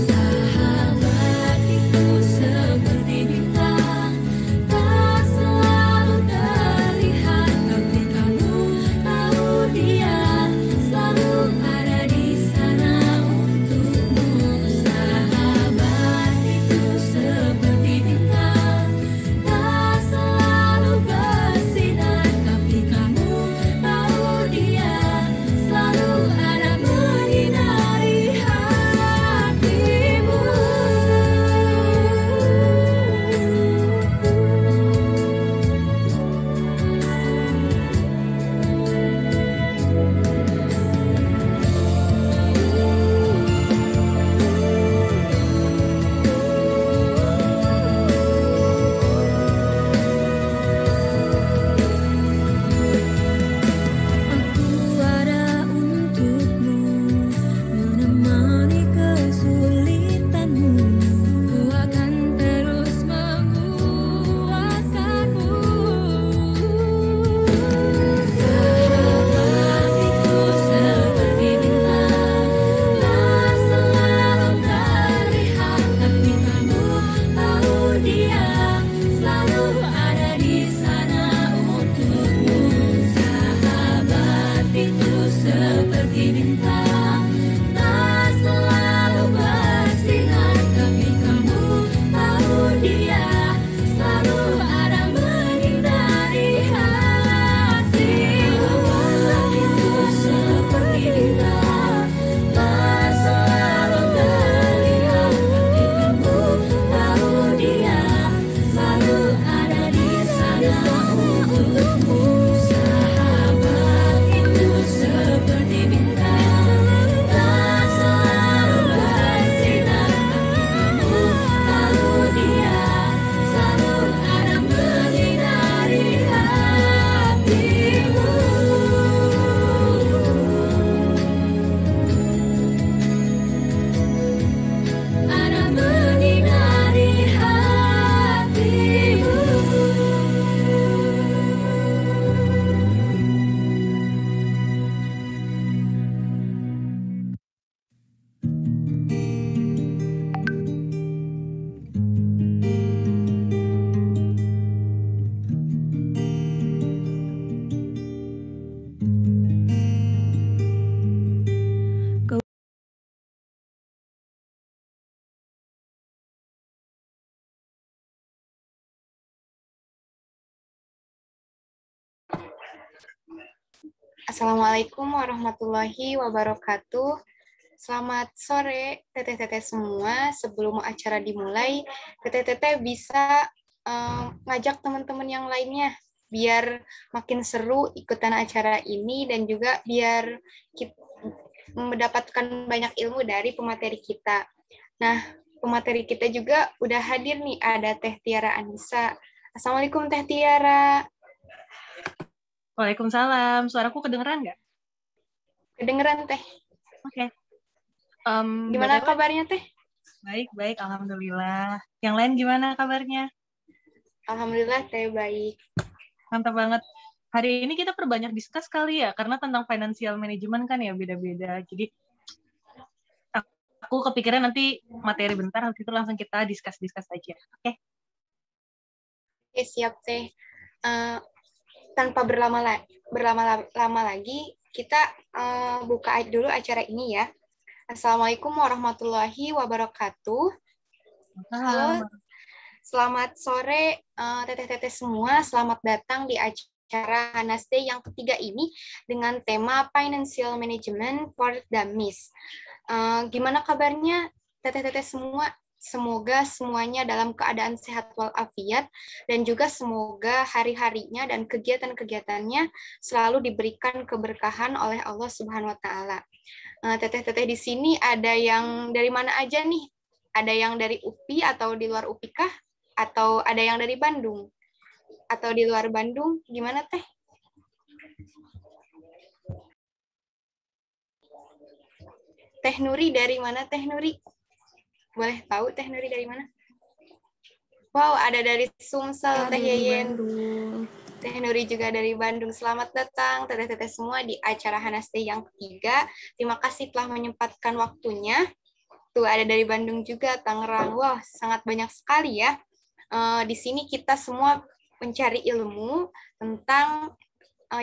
Sahabat itu seperti bintang, tak selalu terlihat, tapi kamu tahu dia selalu ada di sana untukmu. Sahabat itu seperti bintang, tak selalu bersinar, tapi kamu tahu dia selalu ada menyinari hatimu. Aku ada untukmu, menemani kesulitanmu. Ku akan terus menguatkanmu. Sahabat itu seperti bintang, tak selalu terlihat, tapi kamu tahu dia selalu ada di sana untukmu. Sahabat itu seperti bintang, tak selalu bersinar, tapi kamu tahu dia selalu ada menyinari hatimu. Sahabat itu seperti bintang, tak selalu terlihat, tapi kamu tahu dia selalu ada di sana untukmu. Sahabat itu seperti bintang, tak selalu bersinar, tapi kamu tahu dia selalu ada menyinari hatimu. Ada menyinari hatimu. Assalamualaikum warahmatullahi wabarakatuh. Selamat sore teteh-teteh semua. Sebelum acara dimulai, teteh-teteh bisa ngajak teman-teman yang lainnya biar makin seru ikutan acara ini dan juga biar kita mendapatkan banyak ilmu dari pemateri kita. Nah, pemateri kita juga udah hadir nih, ada Teh Tiara Anissa. Assalamualaikum Teh Tiara. Waalaikumsalam. Suaraku kedengeran nggak? Kedengeran Teh. Oke. Gimana BTW, kabarnya Teh? baik, alhamdulillah. Yang lain gimana kabarnya? Alhamdulillah Teh baik. Mantap banget. Hari ini kita perbanyak discuss kali ya, karena tentang financial management kan ya beda-beda. Jadi aku kepikiran nanti materi bentar, habis itu langsung kita discuss aja. Oke? Oke, siap Teh. Tanpa berlama-lama lagi, kita buka dulu acara ini ya. Assalamualaikum warahmatullahi wabarakatuh. Halo, selamat sore teteh-teteh semua. Selamat datang di acara Hanas Day yang ketiga ini dengan tema Financial Management for Dummies. Gimana kabarnya teteh-teteh semua? Semoga semuanya dalam keadaan sehat walafiat dan juga semoga hari-harinya dan kegiatan-kegiatannya selalu diberikan keberkahan oleh Allah Subhanahu wa taala. Teteh-teteh di sini ada yang dari mana aja nih? Ada yang dari UPI atau di luar UPI kah? Atau ada yang dari Bandung? Atau di luar Bandung? Gimana Teh? Teh Nuri dari mana Teh Nuri? Boleh tahu Teh Nuri dari mana? Wow, ada dari Sumsel Teh Yeyen. Teh Nuri juga dari Bandung. Selamat datang teteh-teteh semua di acara Hanaste yang ketiga. Terima kasih telah menyempatkan waktunya. Tuh ada dari Bandung juga, Tangerang. Wah, sangat banyak sekali ya. Di sini kita semua mencari ilmu tentang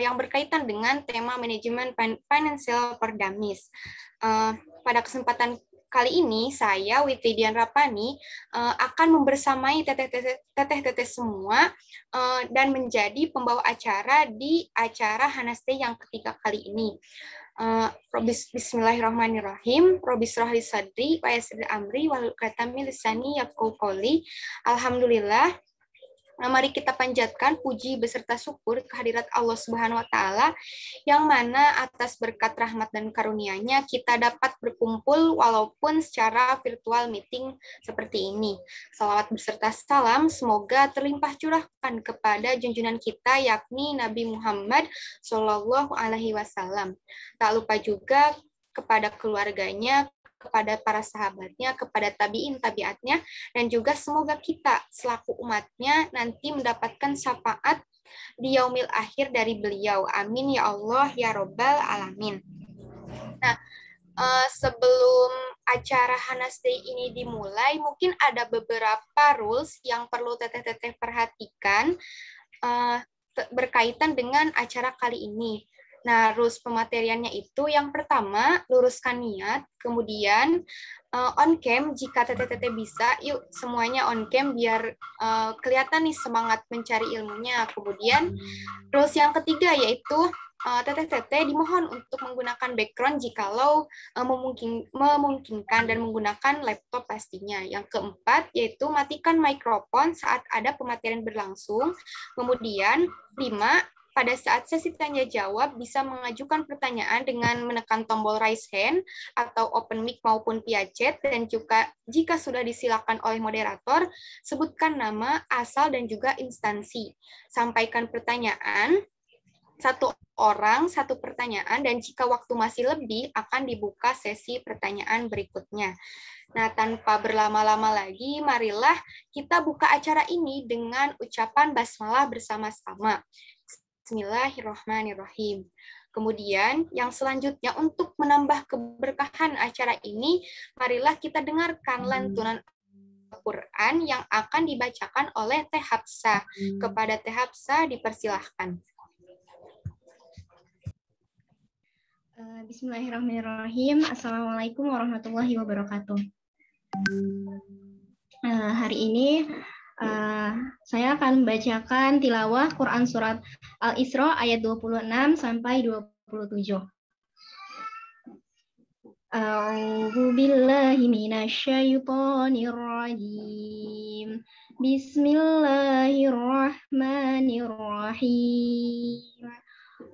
yang berkaitan dengan tema manajemen financial for dummies. Pada kesempatan kali ini, saya, Witi Dian Rapani, akan membersamai teteh-teteh semua dan menjadi pembawa acara di acara Hanaste yang ketiga kali ini. Bismillahirrahmanirrahim. Robi shrah li sadri wa yassir li amri wahlul 'uqdatam min lisani yafqahu qawli. Alhamdulillah. Mari kita panjatkan puji beserta syukur kehadirat Allah Subhanahu wa taala yang mana atas berkat rahmat dan karunia-Nya kita dapat berkumpul walaupun secara virtual meeting seperti ini. Salawat beserta salam semoga terlimpah curahkan kepada junjungan kita yakni Nabi Muhammad Shallallahu alaihi wasallam. Tak lupa juga kepada keluarganya, kepada para sahabatnya, kepada tabi'in tabiatnya, dan juga semoga kita selaku umatnya nanti mendapatkan syafaat di yaumil akhir dari beliau. Amin ya Allah ya Robbal alamin. Nah, sebelum acara Hanaste ini dimulai, mungkin ada beberapa rules yang perlu teteh-teteh perhatikan berkaitan dengan acara kali ini. Nah, rules pemateriannya itu yang pertama, luruskan niat, kemudian on cam jika teteh-teteh bisa, yuk semuanya on cam biar kelihatan nih semangat mencari ilmunya. Kemudian rules yang ketiga yaitu teteh-teteh dimohon untuk menggunakan background jikalau memungkinkan dan menggunakan laptop pastinya. Yang keempat yaitu matikan mikrofon saat ada pematerian berlangsung. Kemudian 5, pada saat sesi tanya jawab bisa mengajukan pertanyaan dengan menekan tombol raise hand atau open mic maupun via chat, dan juga jika sudah disilakan oleh moderator, sebutkan nama, asal, dan juga instansi. Sampaikan pertanyaan, 1 orang, 1 pertanyaan, dan jika waktu masih lebih akan dibuka sesi pertanyaan berikutnya. Nah, tanpa berlama-lama lagi, marilah kita buka acara ini dengan ucapan basmalah bersama-sama. Bismillahirrahmanirrahim. Kemudian yang selanjutnya untuk menambah keberkahan acara ini, marilah kita dengarkan lantunan Al-Quran yang akan dibacakan oleh Teh Hafsah. Kepada Teh Hafsah dipersilahkan. Bismillahirrahmanirrahim. Assalamualaikum warahmatullahi wabarakatuh. Hari ini saya akan membacakan tilawah Quran Surat Al-Isra ayat 26 sampai 27. A'udzu billahi minasyaitonir rajim. Bismillahirrahmanirrahim.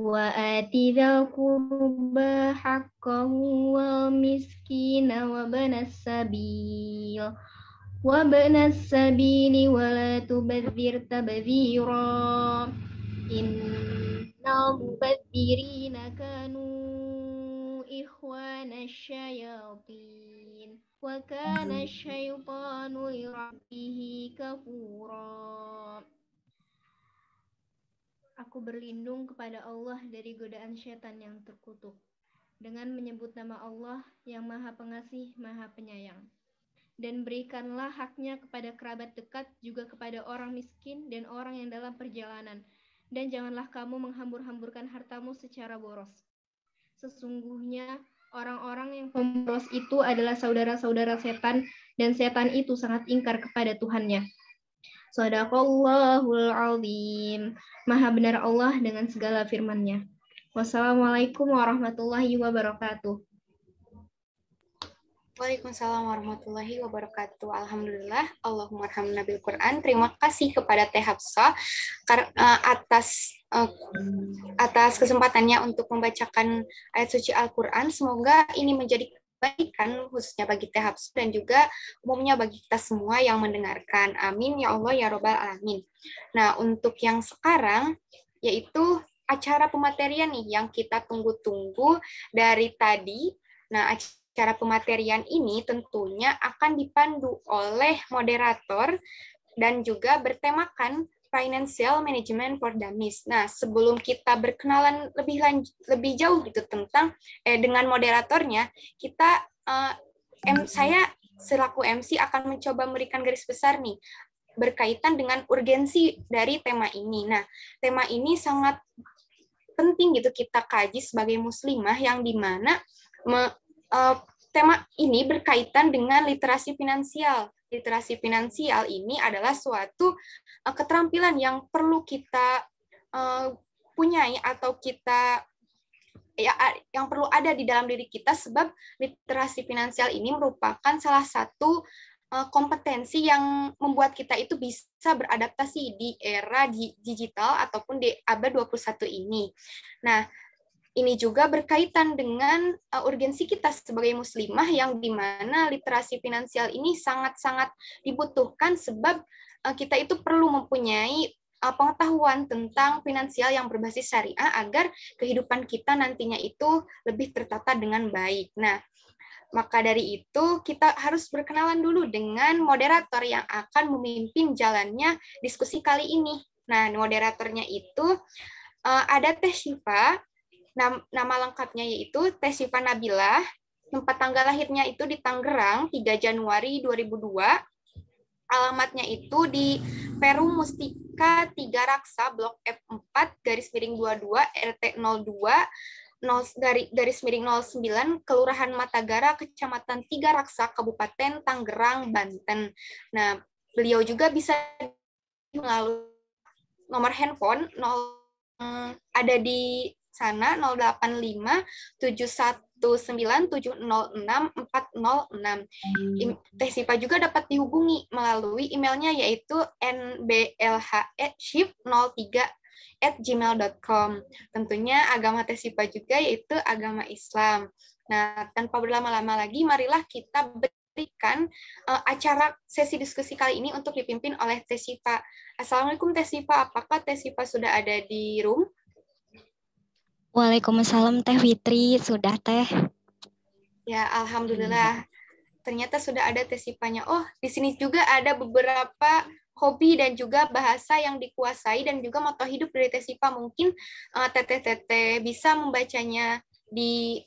Wa ati dzal qurba haqqahu wal miskina wa banas sabil. وَابْنَ السَّبِيلِ وَلَا تُبَذِّرْ تَبْذِيرًا إِنَّ الْمُبَذِّرِينَ كَانُوا إِخْوَانَ الشَّيَاطِينِ وَكَانَ الشَّيْطَانُ لِرَبِّهِ كَفُورًا. Aku berlindung kepada Allah dari godaan syaitan yang terkutuk dengan menyebut nama Allah yang Maha Pengasih, Maha Penyayang. Dan berikanlah haknya kepada kerabat dekat, juga kepada orang miskin dan orang yang dalam perjalanan. Dan janganlah kamu menghambur-hamburkan hartamu secara boros. Sesungguhnya orang-orang yang pemboros itu adalah saudara-saudara setan, dan setan itu sangat ingkar kepada Tuhannya. Shadaqallahul azim. Maha benar Allah dengan segala firman-Nya. Wassalamualaikum warahmatullahi wabarakatuh. Waalaikumsalam warahmatullahi wabarakatuh. Alhamdulillah, Allahumma arhamna bil Quran. Terima kasih kepada Teh Hafsah atas kesempatannya untuk membacakan ayat suci Al-Quran. Semoga ini menjadi kebaikan khususnya bagi Teh Hafsah dan juga umumnya bagi kita semua yang mendengarkan. Amin ya Allah ya Robbal alamin. Nah, untuk yang sekarang yaitu acara pematerian nih yang kita tunggu-tunggu dari tadi. Nah, acara pematerian ini tentunya akan dipandu oleh moderator dan juga bertemakan Financial Management for Dummies. Nah, sebelum kita berkenalan lebih jauh gitu tentang dengan moderatornya, saya selaku MC akan mencoba memberikan garis besar nih berkaitan dengan urgensi dari tema ini. Nah, tema ini sangat penting gitu kita kaji sebagai muslimah yang dimana tema ini berkaitan dengan literasi finansial. Literasi finansial ini adalah suatu keterampilan yang perlu kita punyai atau yang perlu ada di dalam diri kita, sebab literasi finansial ini merupakan salah satu kompetensi yang membuat kita itu bisa beradaptasi di era digital ataupun di abad 21 ini. Nah, ini juga berkaitan dengan urgensi kita sebagai muslimah yang dimana literasi finansial ini sangat-sangat dibutuhkan sebab kita itu perlu mempunyai pengetahuan tentang finansial yang berbasis syariah agar kehidupan kita nantinya itu lebih tertata dengan baik. Nah, maka dari itu kita harus berkenalan dulu dengan moderator yang akan memimpin jalannya diskusi kali ini. Nah, moderatornya itu ada Teh Syifa. Nama lengkapnya yaitu Teh Syifa Nabilah. Tempat tanggal lahirnya itu di Tangerang, 3 Januari 2002. Alamatnya itu di Perum Mustika 3 Raksa, Blok F4, _22, RT 02, _09, Kelurahan Matagara, Kecamatan 3 Raksa, Kabupaten Tangerang, Banten. Nah, beliau juga bisa melalui nomor handphone ada di sana 085 719 706 406. Teh Syifa juga dapat dihubungi melalui emailnya yaitu nblh@shift03@gmail.com. Tentunya agama Teh Syifa juga yaitu agama Islam. Nah, tanpa berlama-lama lagi, marilah kita berikan acara sesi diskusi kali ini untuk dipimpin oleh Teh Syifa. Assalamualaikum Teh Syifa, apakah Teh Syifa sudah ada di room? Waalaikumsalam Teh Fitri, sudah Teh. Ya, alhamdulillah. Ternyata sudah ada Teh Syifanya. Oh, di sini juga ada beberapa hobi dan juga bahasa yang dikuasai dan juga moto hidup dari Teh Syifa. Mungkin Teteh bisa membacanya di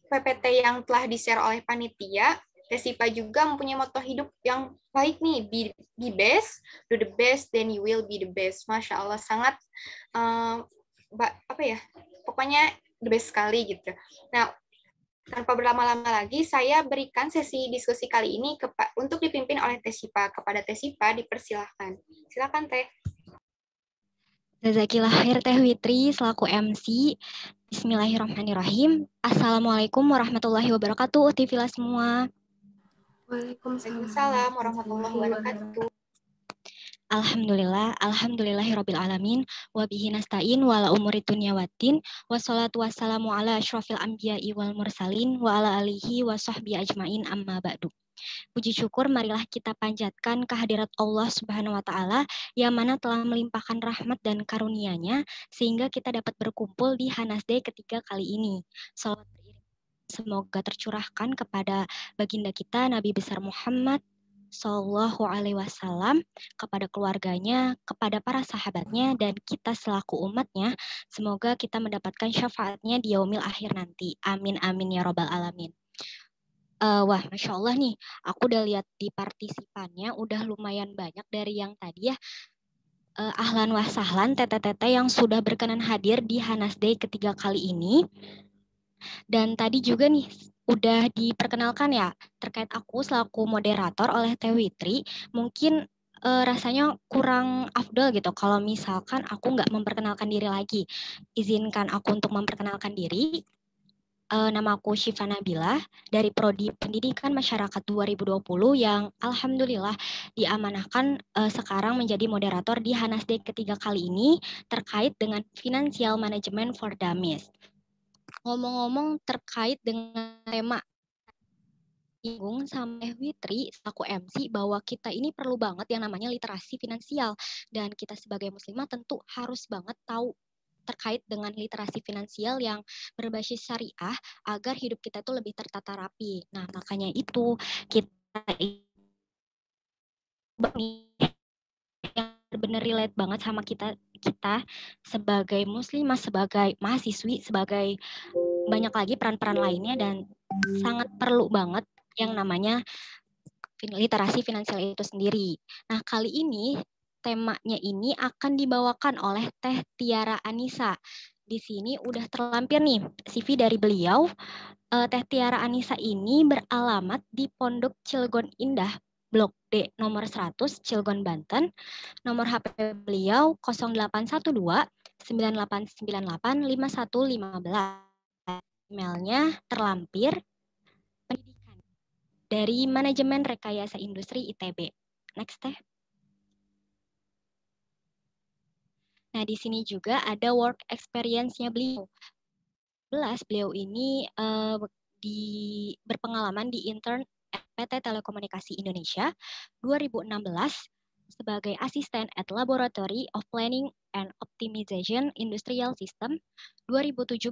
PPT yang telah di-share oleh panitia. Teh Syifa juga mempunyai moto hidup yang baik nih, be best, do the best, then you will be the best. Masya Allah, sangat pokoknya the best sekali gitu. Nah, tanpa berlama-lama lagi, saya berikan sesi diskusi kali ini untuk dipimpin oleh Teh Syifa. Kepada Teh Syifa, dipersilahkan. Silakan Teh. Jazakillah khair Teh Fitri selaku MC. Bismillahirrahmanirrahim. Assalamualaikum warahmatullahi wabarakatuh. Tifila semua. Waalaikumsalam warahmatullahi wabarakatuh. Alhamdulillahirabbil alamin wa bihi nasta'in wa ala umuri dunya waddin wassalatu wassalamu ala asyrofil anbiya'i wal mursalin wa ala alihi wa sahbihi ajmain amma ba'du. Puji syukur marilah kita panjatkan kehadirat Allah Subhanahu wa taala yang mana telah melimpahkan rahmat dan karunia-Nya sehingga kita dapat berkumpul di Hanas Day ketiga kali ini. Salawat semoga tercurahkan kepada baginda kita Nabi besar Muhammad Sallallahu Alaihi Wasallam, kepada keluarganya, kepada para sahabatnya, dan kita selaku umatnya. Semoga kita mendapatkan syafaatnya di yaumil akhir nanti. Amin amin ya robbal alamin. Wah, Masya Allah nih, aku udah lihat di partisipannya udah lumayan banyak dari yang tadi ya. Ahlan wa sahlan teteh-teteh yang sudah berkenan hadir di Hanas Day ketiga kali ini. Dan tadi juga nih udah diperkenalkan ya terkait aku selaku moderator oleh Teh Fitri. Mungkin rasanya kurang afdol gitu kalau misalkan aku nggak memperkenalkan diri lagi. Izinkan aku untuk memperkenalkan diri. Nama aku Syifa Nabilah dari Prodi Pendidikan Masyarakat 2020 yang alhamdulillah diamanahkan sekarang menjadi moderator di Hanas Day ketiga kali ini terkait dengan Financial Management for Dummies. Ngomong-ngomong terkait dengan tema singgung sama Fitri selaku MC bahwa kita ini perlu banget yang namanya literasi finansial dan kita sebagai muslimah tentu harus banget tahu terkait dengan literasi finansial yang berbasis syariah agar hidup kita tuh lebih tertata rapi. Nah, makanya itu kita yang benar-benar relate banget sama kita sebagai muslimah, sebagai mahasiswi, sebagai banyak lagi peran-peran lainnya, dan sangat perlu banget yang namanya literasi finansial itu sendiri. Nah, kali ini temanya ini akan dibawakan oleh Teh Tiara Anissa. Di sini udah terlampir nih CV dari beliau. Teh Tiara Anissa ini beralamat di Pondok Cilegon Indah, Blok D nomor 100, Cilegon, Banten. Nomor HP beliau 0812 9898 5115. Emailnya terlampir pendidikan dari Manajemen Rekayasa Industri ITB. Next, Teh. Nah, di sini juga ada work experience-nya beliau. Beliau ini berpengalaman di intern PT Telekomunikasi Indonesia 2016 sebagai asisten at Laboratory of Planning and Optimization Industrial System, 2017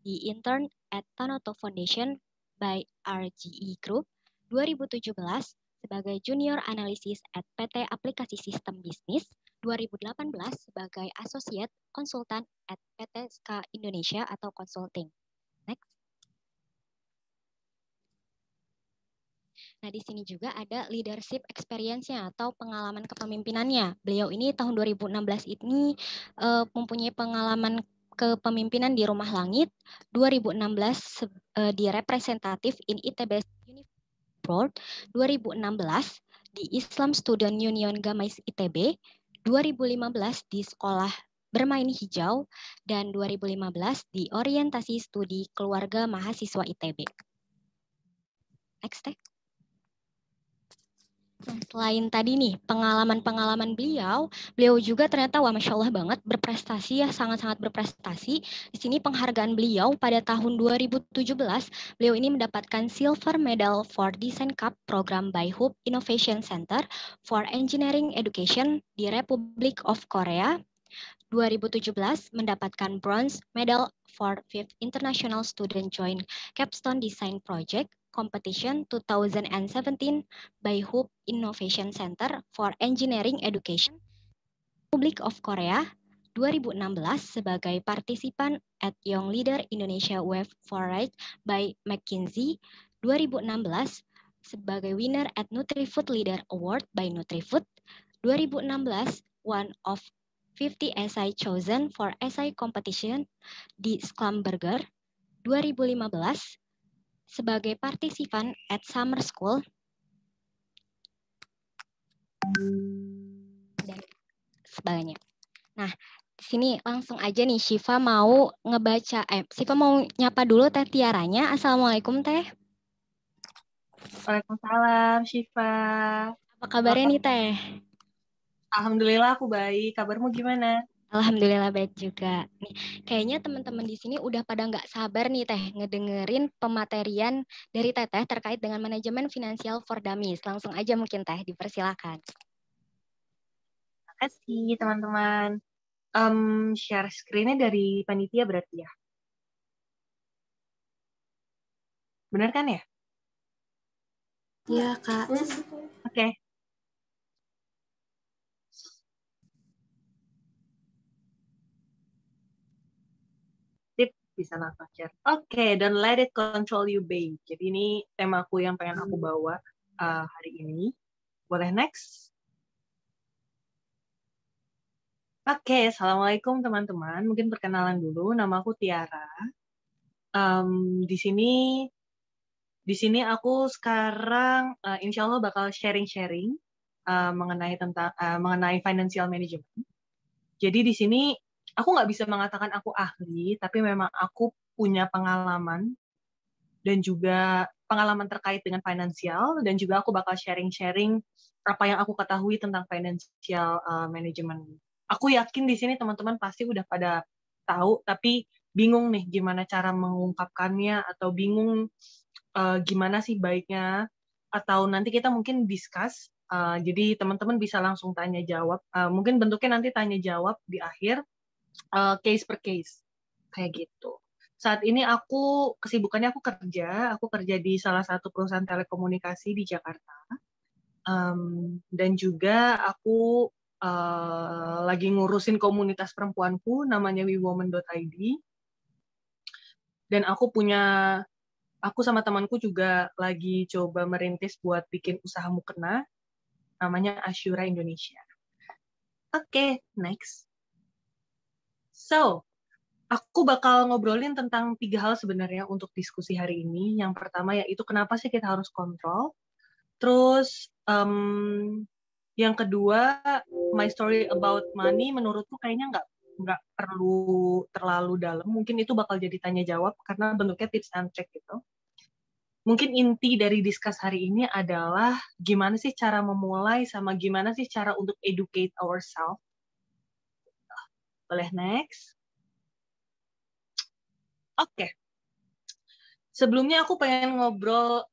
di intern at Tanoto Foundation by RGE Group, 2017 sebagai Junior Analysis at PT Aplikasi Sistem Bisnis, 2018 sebagai Associate Consultant at PT SKA Indonesia atau Consulting. Next. Nah, di sini juga ada leadership experience-nya atau pengalaman kepemimpinannya. Beliau ini tahun 2016 ini mempunyai pengalaman kepemimpinan di Rumah Langit, 2016 di representatif in ITB Board, 2016 di Islam Student Union Gamais ITB, 2015 di Sekolah Bermain Hijau, dan 2015 di Orientasi Studi Keluarga Mahasiswa ITB. Next, Teh. Nah, selain tadi nih pengalaman-pengalaman beliau juga ternyata wah Masya Allah banget berprestasi ya, sangat-sangat berprestasi. Di sini penghargaan beliau pada tahun 2017, beliau ini mendapatkan Silver Medal for Design Cup program by Hub Innovation Center for Engineering Education di Republic of Korea. 2017 mendapatkan Bronze Medal for 5th International Student Joint Capstone Design Project Competition 2017 by Hub Innovation Center for Engineering Education, Republic of Korea, 2016 sebagai partisipan at Young Leader Indonesia Wave for Right by McKinsey, 2016 sebagai winner at NutriFood Leader Award by NutriFood, 2016 one of 50 SI chosen for SI competition di Schlumberger, 2015 sebagai partisipan at Summer School, dan sebagainya. Nah, di sini langsung aja nih Syifa mau Syifa mau nyapa dulu Teh Tiaranya. Assalamualaikum, Teh. Waalaikumsalam, Syifa. Apa kabarnya nih, Teh? Alhamdulillah aku baik. Kabarmu gimana? Alhamdulillah baik juga. Nih, kayaknya teman-teman di sini udah pada nggak sabar nih Teh ngedengerin pematerian dari Teteh terkait dengan manajemen finansial for dummies. Langsung aja mungkin Teh dipersilakan. Terima kasih teman-teman. Share screen-nya dari panitia berarti ya? Benar kan ya? Iya, Kak. Oke. Bisa langsung share. Oke, don't let it control you, babe. Jadi ini temaku yang pengen aku bawa hari ini. Boleh next? Oke, assalamualaikum teman-teman. Mungkin perkenalan dulu. Nama aku Tiara. Di sini aku sekarang insya Allah bakal sharing-sharing mengenai financial management. Jadi di sini aku nggak bisa mengatakan aku ahli, tapi memang aku punya pengalaman dan juga pengalaman terkait dengan finansial, dan juga aku bakal sharing-sharing apa yang aku ketahui tentang financial management. Aku yakin di sini teman-teman pasti udah pada tahu, tapi bingung nih gimana cara mengungkapkannya, atau bingung gimana sih baiknya, atau nanti kita mungkin discuss. Jadi teman-teman bisa langsung tanya jawab. Mungkin bentuknya nanti tanya jawab di akhir. Case per case kayak gitu. Saat ini kesibukannya aku kerja di salah satu perusahaan telekomunikasi di Jakarta, dan juga aku lagi ngurusin komunitas perempuanku namanya wewomen.id, dan aku sama temanku juga lagi coba merintis buat bikin usaha mukena namanya Asyura Indonesia. Oke, next. So, aku bakal ngobrolin tentang 3 hal sebenarnya untuk diskusi hari ini. Yang pertama yaitu kenapa sih kita harus kontrol. Terus yang kedua, my story about money menurutku kayaknya nggak perlu terlalu dalam. Mungkin itu bakal jadi tanya jawab karena bentuknya tips and trick gitu. Mungkin inti dari discuss hari ini adalah gimana sih cara memulai sama gimana sih cara untuk educate ourselves. Boleh next? Oke. Sebelumnya aku pengen ngobrol,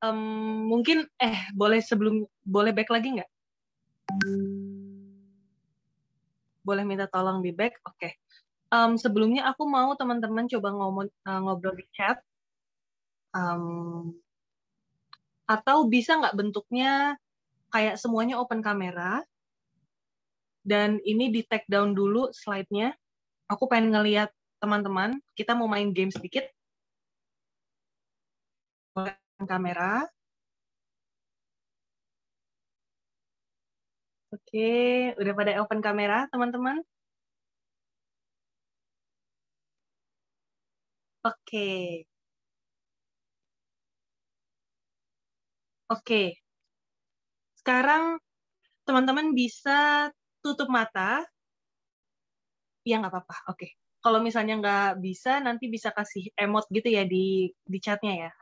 mungkin boleh back lagi nggak? Boleh minta tolong di back? Oke. Sebelumnya aku mau teman-teman coba ngobrol di chat. Atau bisa nggak bentuknya kayak semuanya open kamera, dan ini di take down dulu slide-nya. Aku pengen ngelihat teman-teman, kita mau main game sedikit. Open kamera. Oke, udah pada open kamera, teman-teman? Oke. Oke. Sekarang teman-teman bisa tutup mata. Ya, nggak apa-apa. Oke. Kalau misalnya nggak bisa, nanti bisa kasih emot gitu ya di chatnya ya.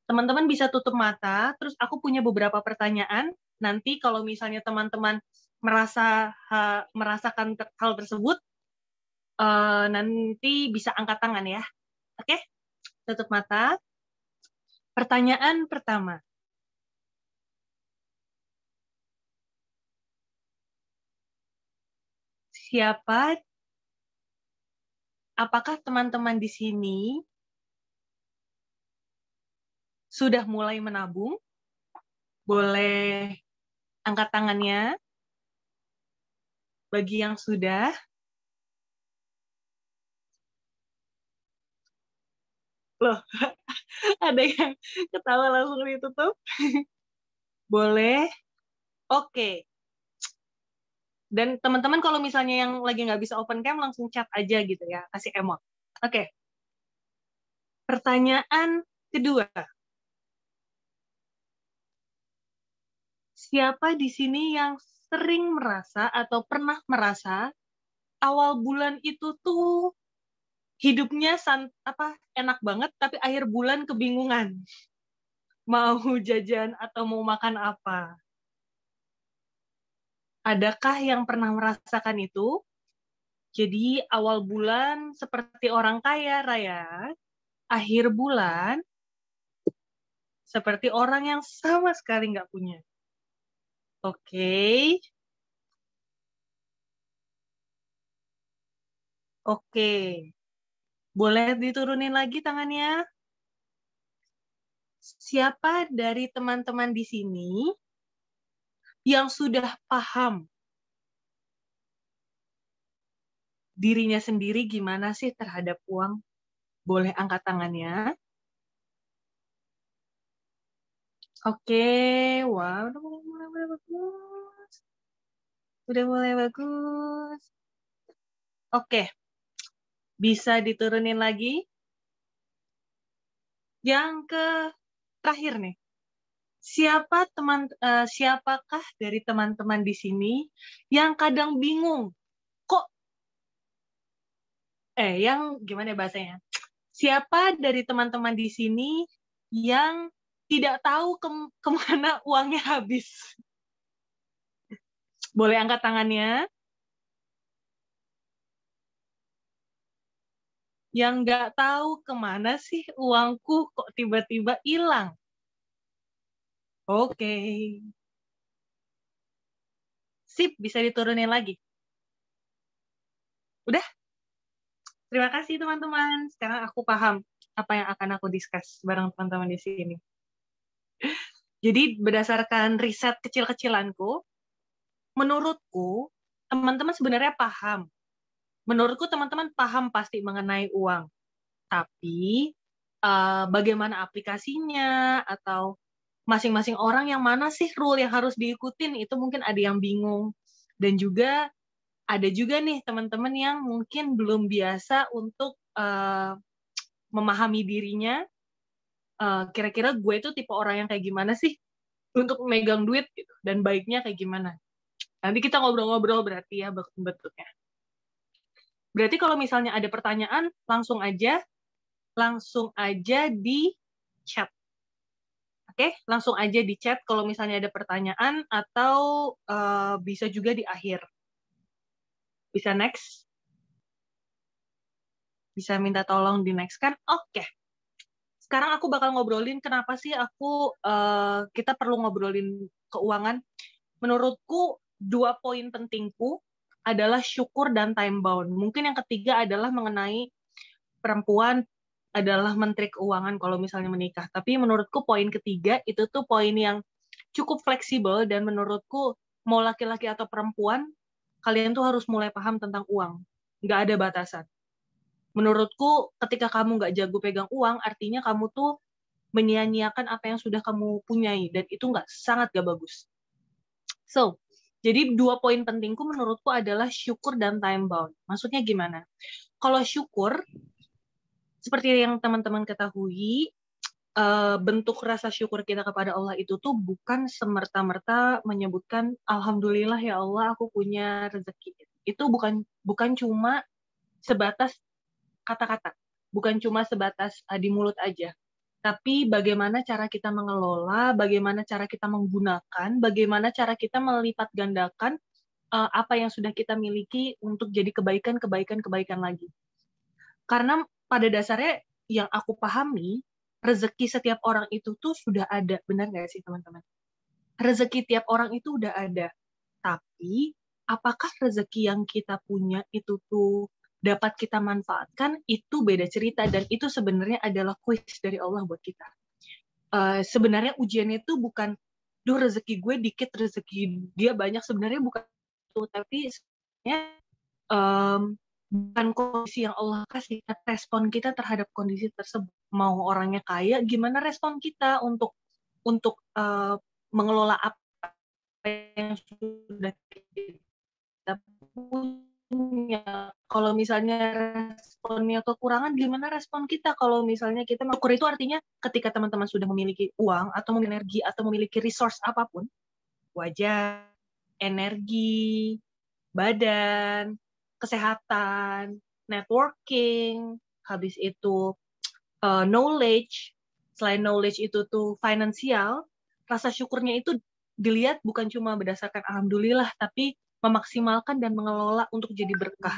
Teman-teman bisa tutup mata, terus aku punya beberapa pertanyaan. Nanti kalau misalnya teman-teman merasakan hal tersebut, nanti bisa angkat tangan ya. Oke? Tutup mata. Pertanyaan pertama. Apakah teman-teman di sini sudah mulai menabung? Boleh angkat tangannya. Bagi yang sudah. Loh, ada yang ketawa langsung ditutup. Boleh. Oke. Dan teman-teman kalau misalnya yang lagi nggak bisa open cam, langsung chat aja gitu ya, kasih emot. Oke. Pertanyaan kedua. Siapa di sini yang sering merasa atau pernah merasa awal bulan itu tuh hidupnya enak banget, tapi akhir bulan kebingungan. Mau jajan atau mau makan apa? Adakah yang pernah merasakan itu? Jadi awal bulan seperti orang kaya, Raya. Akhir bulan seperti orang yang sama sekali nggak punya. Oke. Oke. Boleh diturunin lagi tangannya? Siapa dari teman-teman di sini yang sudah paham dirinya sendiri gimana sih terhadap uang? Boleh angkat tangannya. Oke, wow, udah mulai bagus. Udah mulai bagus. Oke, bisa diturunin lagi. Yang terakhir nih, siapakah dari teman-teman di sini yang kadang bingung? Yang gimana bahasanya? Siapa dari teman-teman di sini yang tidak tahu kemana uangnya habis? Boleh angkat tangannya. Yang nggak tahu kemana sih uangku kok tiba-tiba hilang? Oke. Sip, bisa diturunin lagi. Udah? Terima kasih teman-teman. Sekarang aku paham apa yang akan aku discuss bareng teman-teman di sini. Jadi berdasarkan riset kecil-kecilanku, menurutku teman-teman sebenarnya paham. Menurutku teman-teman paham pasti mengenai uang. Tapi bagaimana aplikasinya atau masing-masing orang yang mana sih rule yang harus diikutin itu mungkin ada yang bingung. Dan juga ada juga nih teman-teman yang mungkin belum biasa untuk memahami dirinya. Kira-kira gue itu tipe orang yang kayak gimana sih untuk megang duit gitu, dan baiknya kayak gimana. Nanti kita ngobrol-ngobrol berarti ya bentuknya. Berarti kalau misalnya ada pertanyaan langsung aja di chat. Oke, langsung aja di chat kalau misalnya ada pertanyaan atau bisa juga di akhir. Bisa next? Bisa minta tolong di next kan? Oke. Sekarang aku bakal ngobrolin kenapa sih kita perlu ngobrolin keuangan. Menurutku 2 poin pentingku adalah syukur dan time bound. Mungkin yang ketiga adalah mengenai perempuan adalah menteri keuangan kalau misalnya menikah. Tapi menurutku poin ketiga itu tuh poin yang cukup fleksibel dan menurutku mau laki-laki atau perempuan, kalian tuh harus mulai paham tentang uang. Nggak ada batasan. Menurutku ketika kamu nggak jago pegang uang, artinya kamu tuh menyia-nyiakan apa yang sudah kamu punyai dan itu sangat gak bagus. So, jadi 2 poin pentingku menurutku adalah syukur dan time bound. Maksudnya gimana? Kalau syukur, seperti yang teman-teman ketahui, bentuk rasa syukur kita kepada Allah itu tuh bukan semerta-merta menyebutkan Alhamdulillah ya Allah aku punya rezeki. Itu bukan cuma sebatas kata-kata, bukan cuma sebatas di mulut aja. Tapi bagaimana cara kita mengelola, bagaimana cara kita menggunakan, bagaimana cara kita melipat gandakan apa yang sudah kita miliki untuk jadi kebaikan lagi. Karena pada dasarnya yang aku pahami, rezeki setiap orang itu tuh sudah ada. Benar nggak sih teman-teman? Rezeki tiap orang itu udah ada. Tapi apakah rezeki yang kita punya itu tuh dapat kita manfaatkan, itu beda cerita. Dan itu sebenarnya adalah quiz dari Allah buat kita. Sebenarnya ujiannya itu bukan, duh rezeki gue dikit, rezeki dia banyak. Sebenarnya bukan itu. Tapi sebenarnya bukan kondisi yang Allah kasih, respon kita terhadap kondisi tersebut. Mau orangnya kaya, gimana respon kita untuk mengelola apa yang sudah kita punya. Kalau misalnya responnya kekurangan, gimana respon kita? Kalau misalnya kita syukur itu artinya ketika teman-teman sudah memiliki uang atau memiliki energi atau memiliki resource apapun, wajah, energi, badan, kesehatan, networking, habis itu knowledge, selain knowledge itu tuh finansial, rasa syukurnya itu dilihat bukan cuma berdasarkan alhamdulillah, tapi memaksimalkan dan mengelola untuk jadi berkah.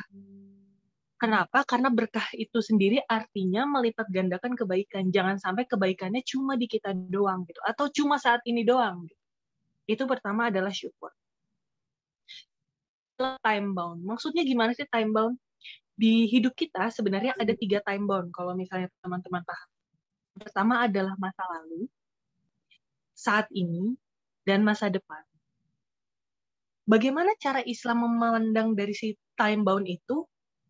Kenapa? Karena berkah itu sendiri artinya melipat gandakan kebaikan. Jangan sampai kebaikannya cuma di kita doang gitu, atau cuma saat ini doang. Gitu. Itu pertama adalah syukur. Time bound. Maksudnya gimana sih time bound? Di hidup kita sebenarnya ada 3 time bound kalau misalnya teman-teman paham. Pertama adalah masa lalu, saat ini, dan masa depan. Bagaimana cara Islam memandang dari si time bound itu?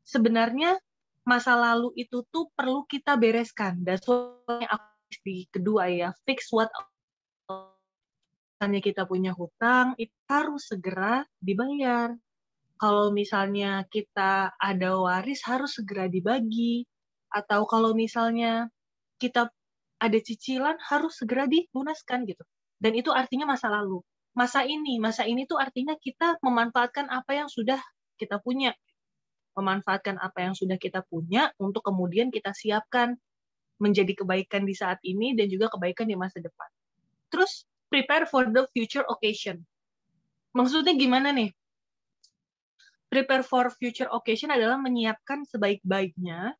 Sebenarnya masa lalu itu tuh perlu kita bereskan. Dan soalnya di kedua ya, fix what misalnya kita punya hutang, itu harus segera dibayar. Kalau misalnya kita ada waris, harus segera dibagi. Atau kalau misalnya kita ada cicilan, harus segera dilunaskan gitu. Dan itu artinya masa lalu. Masa ini tuh artinya kita memanfaatkan apa yang sudah kita punya. Memanfaatkan apa yang sudah kita punya untuk kemudian kita siapkan menjadi kebaikan di saat ini dan juga kebaikan di masa depan. Terus, prepare for the future occasion. Maksudnya gimana nih? Prepare for future occasion adalah menyiapkan sebaik-baiknya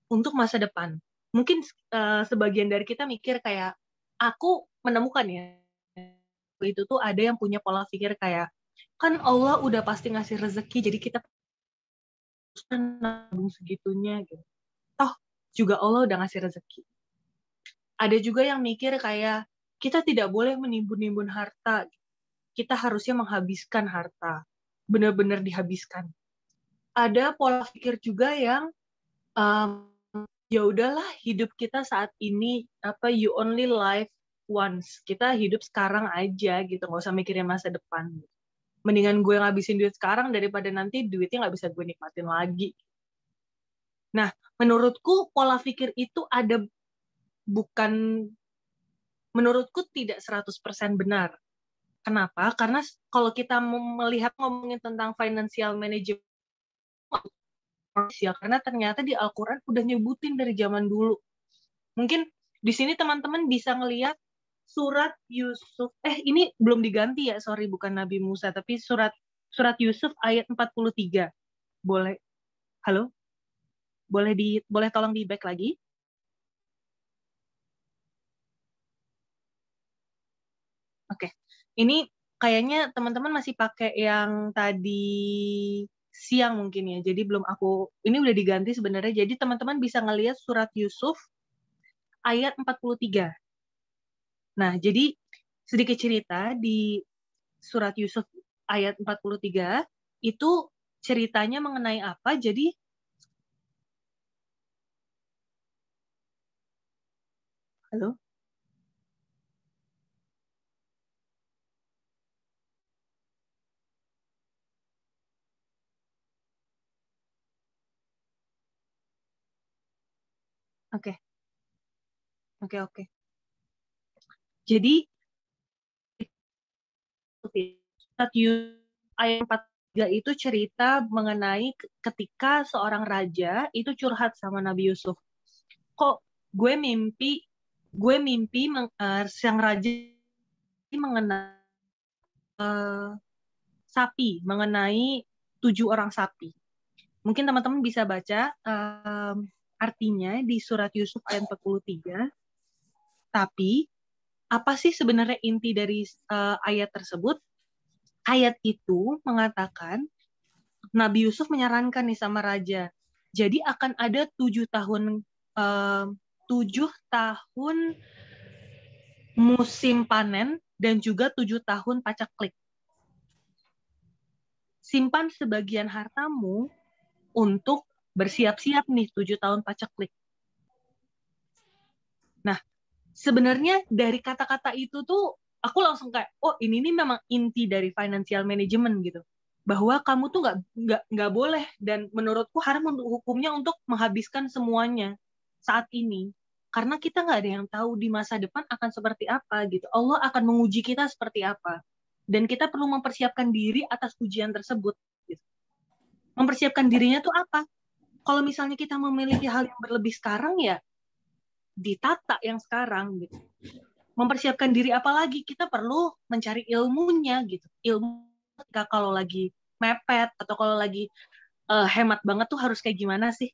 untuk masa depan. Mungkin sebagian dari kita mikir kayak, aku menemukan ya, itu tuh ada yang punya pola pikir kayak, kan Allah udah pasti ngasih rezeki, jadi kita nabung segitunya gitu. Toh, juga Allah udah ngasih rezeki. Ada juga yang mikir kayak, kita tidak boleh menimbun-nimbun harta, kita harusnya menghabiskan harta. benar-benar dihabiskan. Ada pola pikir juga yang ya udahlah, hidup kita saat ini you only live once. Kita hidup sekarang aja gitu, nggak usah mikirin masa depan. Mendingan gue ngabisin duit sekarang daripada nanti duitnya nggak bisa gue nikmatin lagi. Nah, menurutku pola pikir itu menurutku tidak 100% benar. Kenapa? Karena kalau kita ngomongin tentang financial management, ya, karena ternyata di Al-Quran udah nyebutin dari zaman dulu. Mungkin di sini teman-teman bisa ngelihat surat Yusuf. Ini belum diganti ya, sorry, bukan Nabi Musa, tapi surat Yusuf ayat 43. Boleh? Halo? Boleh tolong di back lagi? Oke. Ini kayaknya teman-teman masih pakai yang tadi siang mungkin ya. Jadi ini udah diganti sebenarnya. Jadi teman-teman bisa ngelihat surat Yusuf ayat 43. Nah, jadi sedikit cerita di surat Yusuf ayat 43 itu ceritanya mengenai apa? Jadi halo? Oke. Jadi surat Yusuf ayat 43 itu cerita mengenai ketika seorang raja itu curhat sama Nabi Yusuf. Kok gue mimpi sang raja mengenai sapi, mengenai 7 orang sapi. Mungkin teman-teman bisa baca artinya di surat Yusuf ayat 43. Tapi apa sih sebenarnya inti dari ayat tersebut? Ayat itu mengatakan Nabi Yusuf menyarankan nih sama raja. Jadi akan ada 7 tahun musim panen dan juga 7 tahun paceklik. Simpan sebagian hartamu untuk bersiap-siap nih 7 tahun paceklik. Nah, sebenarnya dari kata-kata itu tuh aku langsung kayak, oh ini nih memang inti dari financial management gitu. Bahwa kamu tuh nggak boleh, dan menurutku haram hukumnya untuk menghabiskan semuanya saat ini. Karena kita nggak ada yang tahu di masa depan akan seperti apa gitu. Allah akan menguji kita seperti apa. Dan kita perlu mempersiapkan diri atas ujian tersebut. Gitu. Mempersiapkan dirinya tuh apa? Kalau misalnya kita memiliki hal yang berlebih sekarang ya, ditata yang sekarang gitu. Mempersiapkan diri apa lagi? Kita perlu mencari ilmunya gitu. Ilmu kalau lagi mepet atau kalau lagi hemat banget tuh harus kayak gimana sih?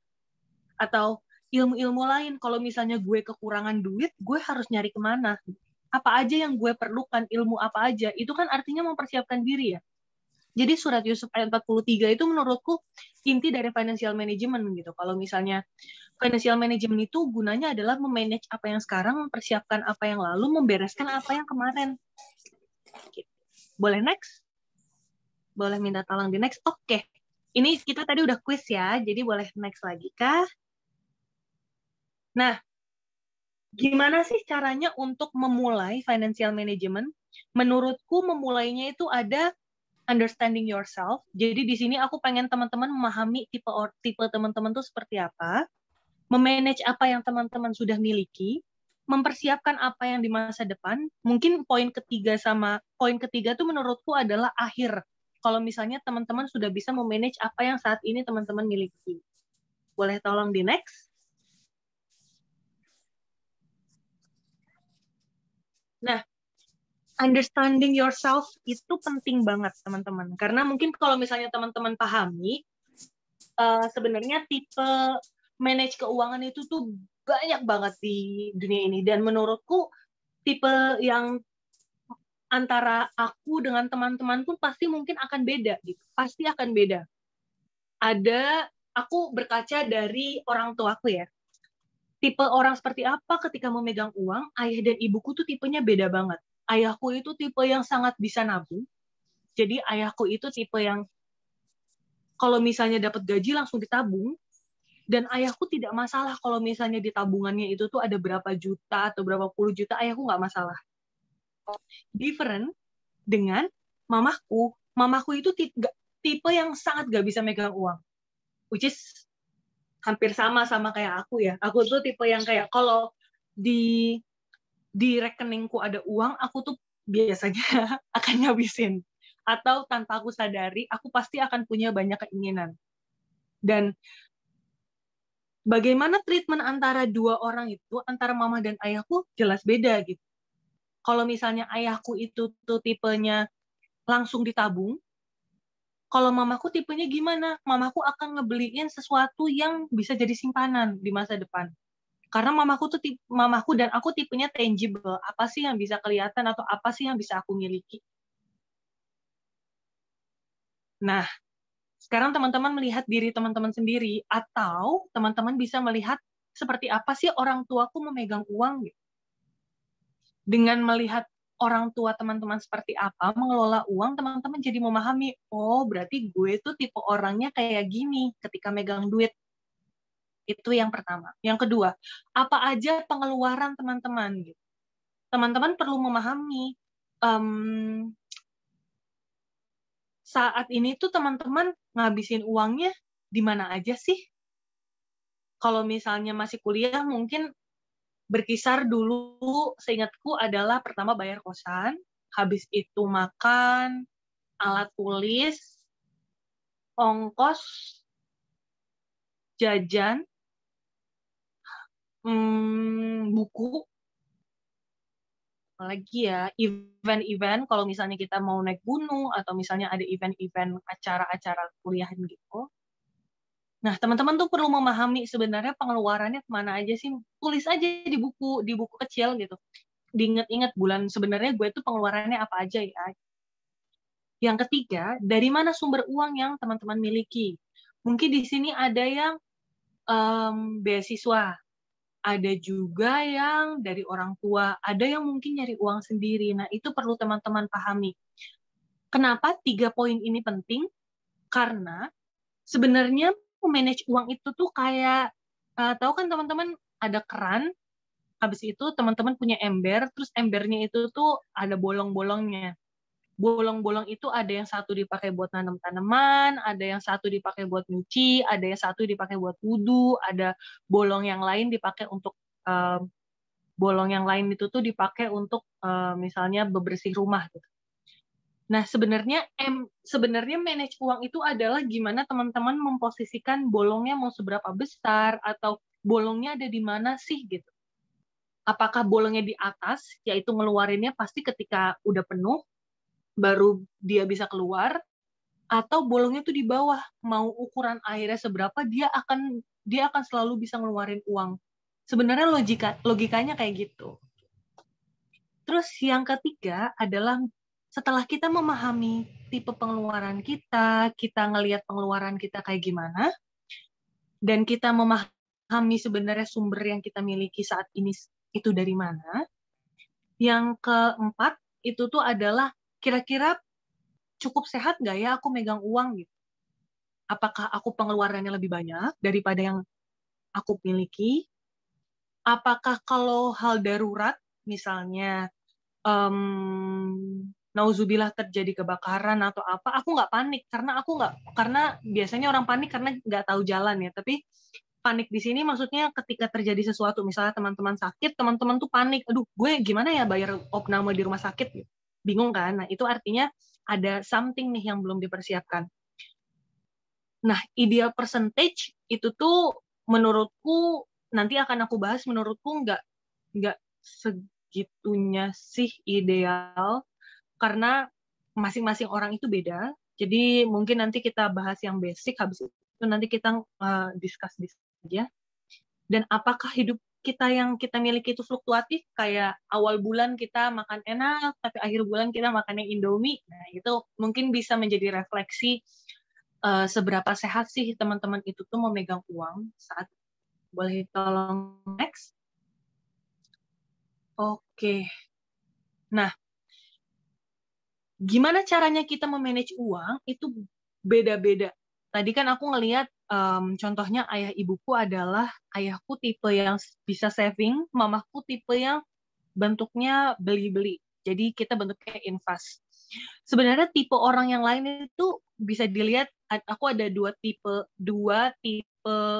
Atau ilmu-ilmu lain, kalau misalnya gue kekurangan duit, gue harus nyari kemana? Apa aja yang gue perlukan, ilmu apa aja? Itu kan artinya mempersiapkan diri ya. Jadi surat Yusuf ayat 43 itu menurutku inti dari financial management gitu. Kalau misalnya financial management itu gunanya adalah memanage apa yang sekarang, mempersiapkan apa yang lalu, membereskan apa yang kemarin. Boleh next? Boleh minta tolong di next? Oke. Ini kita tadi udah quiz ya, jadi boleh next lagi kah? Nah, gimana sih caranya untuk memulai financial management? Menurutku memulainya itu ada understanding yourself. Jadi di sini aku pengen teman-teman memahami tipe teman-teman tuh seperti apa, memanage apa yang teman-teman sudah miliki, mempersiapkan apa yang di masa depan. Mungkin poin ketiga tuh menurutku adalah akhir. Kalau misalnya teman-teman sudah bisa memanage apa yang saat ini teman-teman miliki. Boleh tolong di next? Nah, understanding yourself itu penting banget, teman-teman. Karena mungkin kalau misalnya teman-teman pahami, sebenarnya tipe manage keuangan itu tuh banyak banget di dunia ini. Dan menurutku, tipe yang antara aku dengan teman-teman pun pasti mungkin akan beda. Gitu. Pasti akan beda. Aku berkaca dari orang tuaku ya. Tipe orang seperti apa ketika memegang uang, ayah dan ibuku tuh tipenya beda banget. Ayahku itu tipe yang sangat bisa nabung. Jadi ayahku itu tipe yang kalau misalnya dapat gaji langsung ditabung, dan ayahku tidak masalah kalau misalnya di tabungannya itu tuh ada berapa juta atau berapa puluh juta, ayahku nggak masalah. Different dengan mamaku. Mamaku itu tipe yang sangat gak bisa megang uang, which is hampir sama kayak aku ya. Aku tuh tipe yang kayak kalau di rekeningku ada uang, aku tuh biasanya akan ngabisin. Atau tanpa aku sadari, aku pasti akan punya banyak keinginan. Dan bagaimana treatment antara dua orang itu, antara mama dan ayahku, jelas beda gitu. Kalau misalnya ayahku itu tuh tipenya langsung ditabung, kalau mamaku tipenya gimana? Mamaku akan ngebeliin sesuatu yang bisa jadi simpanan di masa depan. Karena mamaku dan aku tipenya tangible. Apa sih yang bisa kelihatan atau apa sih yang bisa aku miliki? Nah, sekarang teman-teman melihat diri teman-teman sendiri, atau teman-teman bisa melihat seperti apa sih orang tuaku memegang uang. Dengan melihat orang tua teman-teman seperti apa mengelola uang, teman-teman jadi memahami, oh berarti gue tuh tipe orangnya kayak gini ketika megang duit. Itu yang pertama. Yang kedua, apa aja pengeluaran teman-teman? Teman-teman perlu memahami, saat ini tuh teman-teman ngabisin uangnya di mana aja sih? Kalau misalnya masih kuliah, mungkin berkisar dulu, seingatku adalah pertama bayar kosan, habis itu makan, alat tulis, ongkos, jajan, buku, apalagi ya, event-event, kalau misalnya kita mau naik gunung, atau misalnya ada event-event acara-acara kuliahan gitu. Nah, teman-teman tuh perlu memahami sebenarnya pengeluarannya kemana aja sih. Tulis aja di buku kecil gitu. Diingat-ingat bulan sebenarnya gue tuh pengeluarannya apa aja ya. Yang ketiga, dari mana sumber uang yang teman-teman miliki. Mungkin di sini ada yang beasiswa, ada juga yang dari orang tua, ada yang mungkin nyari uang sendiri. Nah, itu perlu teman-teman pahami. Kenapa 3 poin ini penting? Karena sebenarnya manage uang itu tuh kayak, tahu kan teman-teman ada keran, habis itu teman-teman punya ember, terus embernya itu tuh ada bolong-bolongnya. Bolong-bolong itu ada yang satu dipakai buat nanam tanaman, ada yang satu dipakai buat nyuci, ada yang satu dipakai buat wudhu, ada bolong yang lain dipakai untuk bolong yang lain itu tuh dipakai untuk misalnya bebersih rumah gitu. Nah, sebenarnya manage uang itu adalah gimana teman-teman memposisikan bolongnya mau seberapa besar atau bolongnya ada di mana sih gitu. Apakah bolongnya di atas, yaitu ngeluarinnya pasti ketika udah penuh, baru dia bisa keluar, atau bolongnya tuh di bawah, mau ukuran airnya seberapa, dia akan selalu bisa ngeluarin uang. Sebenarnya logikanya kayak gitu. Terus yang ketiga adalah setelah kita memahami tipe pengeluaran kita ngelihat pengeluaran kita kayak gimana, dan kita memahami sebenarnya sumber yang kita miliki saat ini itu dari mana. Yang keempat, itu tuh adalah kira-kira cukup sehat nggak ya aku megang uang gitu. Apakah aku pengeluarannya lebih banyak daripada yang aku miliki? Apakah kalau hal darurat, misalnya nauzubillah terjadi kebakaran atau apa, aku nggak panik karena biasanya orang panik karena nggak tahu jalan ya. Tapi panik di sini maksudnya ketika terjadi sesuatu, misalnya teman-teman sakit, teman-teman tuh panik, aduh gue gimana ya bayar opname di rumah sakit gitu. Bingung kan? Nah, itu artinya ada something nih yang belum dipersiapkan. Nah, ideal percentage itu tuh menurutku nanti akan aku bahas, menurutku nggak segitunya sih ideal, karena masing-masing orang itu beda. Jadi mungkin nanti kita bahas yang basic, habis itu nanti kita discuss aja. Dan apakah hidup kita yang kita miliki itu fluktuatif, kayak awal bulan kita makan enak, tapi akhir bulan kita makannya Indomie. Nah, itu mungkin bisa menjadi refleksi seberapa sehat sih teman-teman itu tuh memegang uang saat. Boleh tolong next? Oke. Nah, gimana caranya kita memanage uang itu beda-beda. tadi kan aku ngelihat contohnya ayah ibuku adalah ayahku tipe yang bisa saving, mamaku tipe yang bentuknya beli-beli. Jadi kita bentuknya invest. Sebenarnya tipe orang yang lain itu bisa dilihat, aku ada dua tipe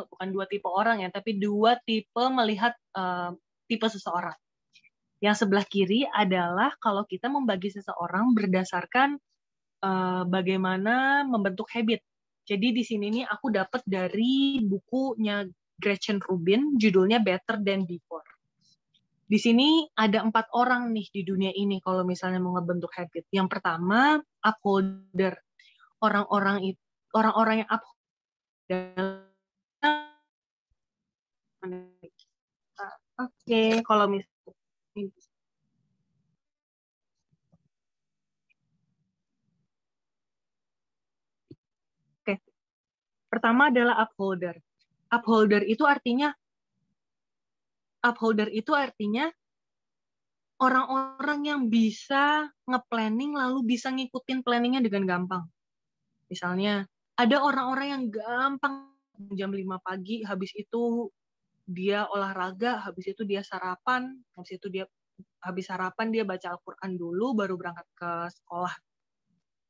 bukan dua tipe orang ya, tapi dua tipe melihat tipe seseorang. Yang sebelah kiri adalah kalau kita membagi seseorang berdasarkan bagaimana membentuk habit. Jadi di sini nih aku dapat dari bukunya Gretchen Rubin, judulnya Better Than Before. Di sini ada 4 orang nih di dunia ini kalau misalnya mau ngebentuk habit. Yang pertama, upholder. Orang-orang yang upholder. Oke, kalau misalnya pertama adalah upholder. Upholder itu artinya orang-orang yang bisa nge-planning lalu bisa ngikutin planningnya dengan gampang. Misalnya, ada orang-orang yang gampang jam 5 pagi, habis itu dia olahraga, habis itu dia sarapan, habis sarapan dia baca Al-Quran dulu, baru berangkat ke sekolah.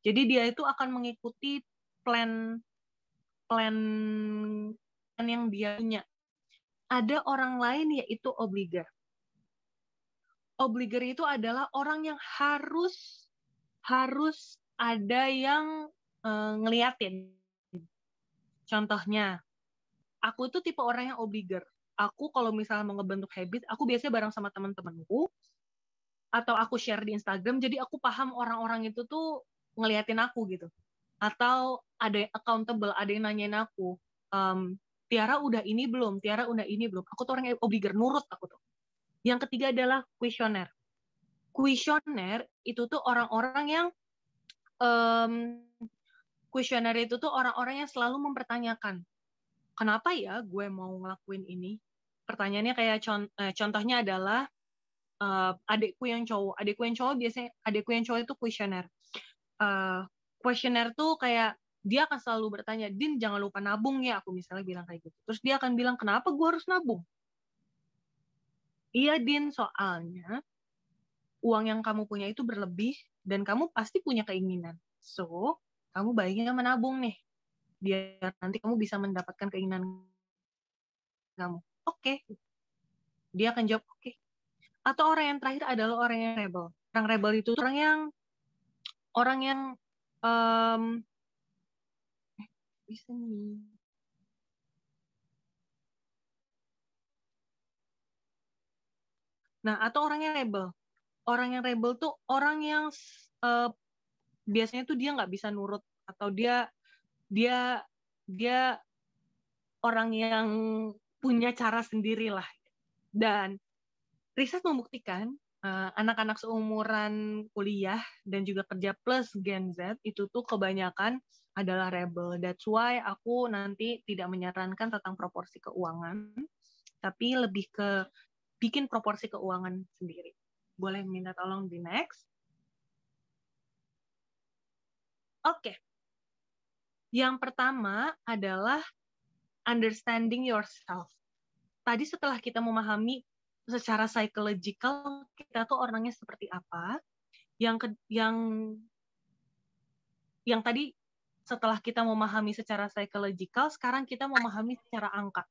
Jadi dia itu akan mengikuti plan yang dia punya. Ada orang lain yaitu obliger. Obliger itu adalah orang yang harus ada yang ngeliatin. Contohnya, aku itu tipe orang yang obliger. Aku kalau misalnya mau ngebentuk habit, aku biasanya bareng sama teman-temanku, atau aku share di Instagram, jadi aku paham orang-orang itu tuh ngeliatin aku gitu. Atau ada yang accountable, ada yang nanyain aku, Tiara udah ini belum? Tiara udah ini belum? Aku tuh orang yang obliger, nurut aku tuh. Yang ketiga adalah kuesioner. Kuesioner itu tuh orang-orang yang kuesioner itu tuh orang-orang yang selalu mempertanyakan, kenapa ya gue mau ngelakuin ini? Pertanyaannya kayak contohnya adalah adikku yang cowok biasanya adikku yang cowok itu kuesioner. Kuesioner tuh kayak dia akan selalu bertanya, Din jangan lupa nabung ya, aku misalnya bilang kayak gitu. Terus dia akan bilang, kenapa gue harus nabung? Iya Din, soalnya uang yang kamu punya itu berlebih dan kamu pasti punya keinginan. So, kamu baiknya menabung nih, biar nanti kamu bisa mendapatkan keinginan kamu. Oke. Dia akan jawab oke. Atau orang yang terakhir adalah orang yang rebel. Orang rebel itu orang yang bisa nih. Nah, atau orang yang rebel. Orang yang rebel tuh orang yang biasanya tuh dia nggak bisa nurut, atau dia orang yang punya cara sendiri lah. Dan riset membuktikan anak-anak seumuran kuliah dan juga kerja plus Gen Z itu tuh kebanyakan adalah rebel. That's why aku nanti tidak menyarankan tentang proporsi keuangan, tapi lebih ke bikin proporsi keuangan sendiri. Boleh minta tolong di next. Oke. Yang pertama adalah understanding yourself. Tadi setelah kita memahami secara psychological kita tuh orangnya seperti apa, yang tadi setelah kita memahami secara psychological, sekarang kita memahami secara angka.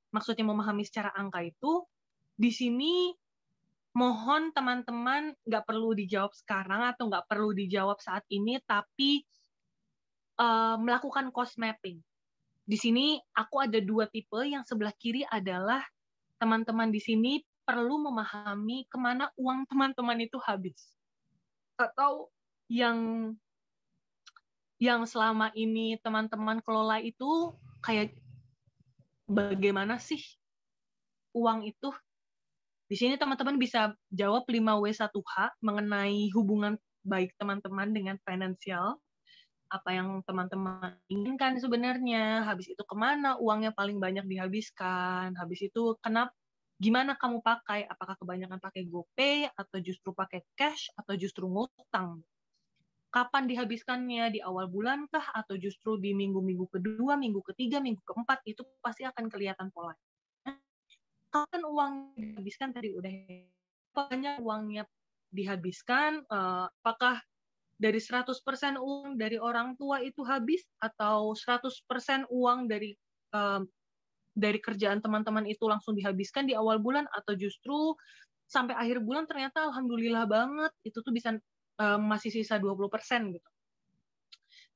Maksudnya memahami secara angka itu, di sini mohon teman-teman nggak perlu dijawab sekarang atau nggak perlu dijawab saat ini, tapi melakukan cost mapping. Di sini aku ada 2 tipe, yang sebelah kiri adalah teman-teman di sini perlu memahami kemana uang teman-teman itu habis. Atau yang selama ini teman-teman kelola itu kayak bagaimana sih uang itu. Di sini teman-teman bisa jawab 5W1H mengenai hubungan baik teman-teman dengan finansial. Apa yang teman-teman inginkan sebenarnya, habis itu kemana uangnya paling banyak dihabiskan, habis itu gimana kamu pakai, apakah kebanyakan pakai GoPay, atau justru pakai cash, atau justru ngutang. Kapan dihabiskannya? Di awal bulan kah? Atau justru di minggu-minggu kedua, minggu ketiga, minggu keempat? Itu pasti akan kelihatan polanya. Kapan uang dihabiskan tadi udah banyak uangnya dihabiskan, apakah dari 100% uang dari orang tua itu habis atau 100% uang dari kerjaan teman-teman itu langsung dihabiskan di awal bulan, atau justru sampai akhir bulan ternyata alhamdulillah banget itu tuh bisa masih sisa 20% gitu.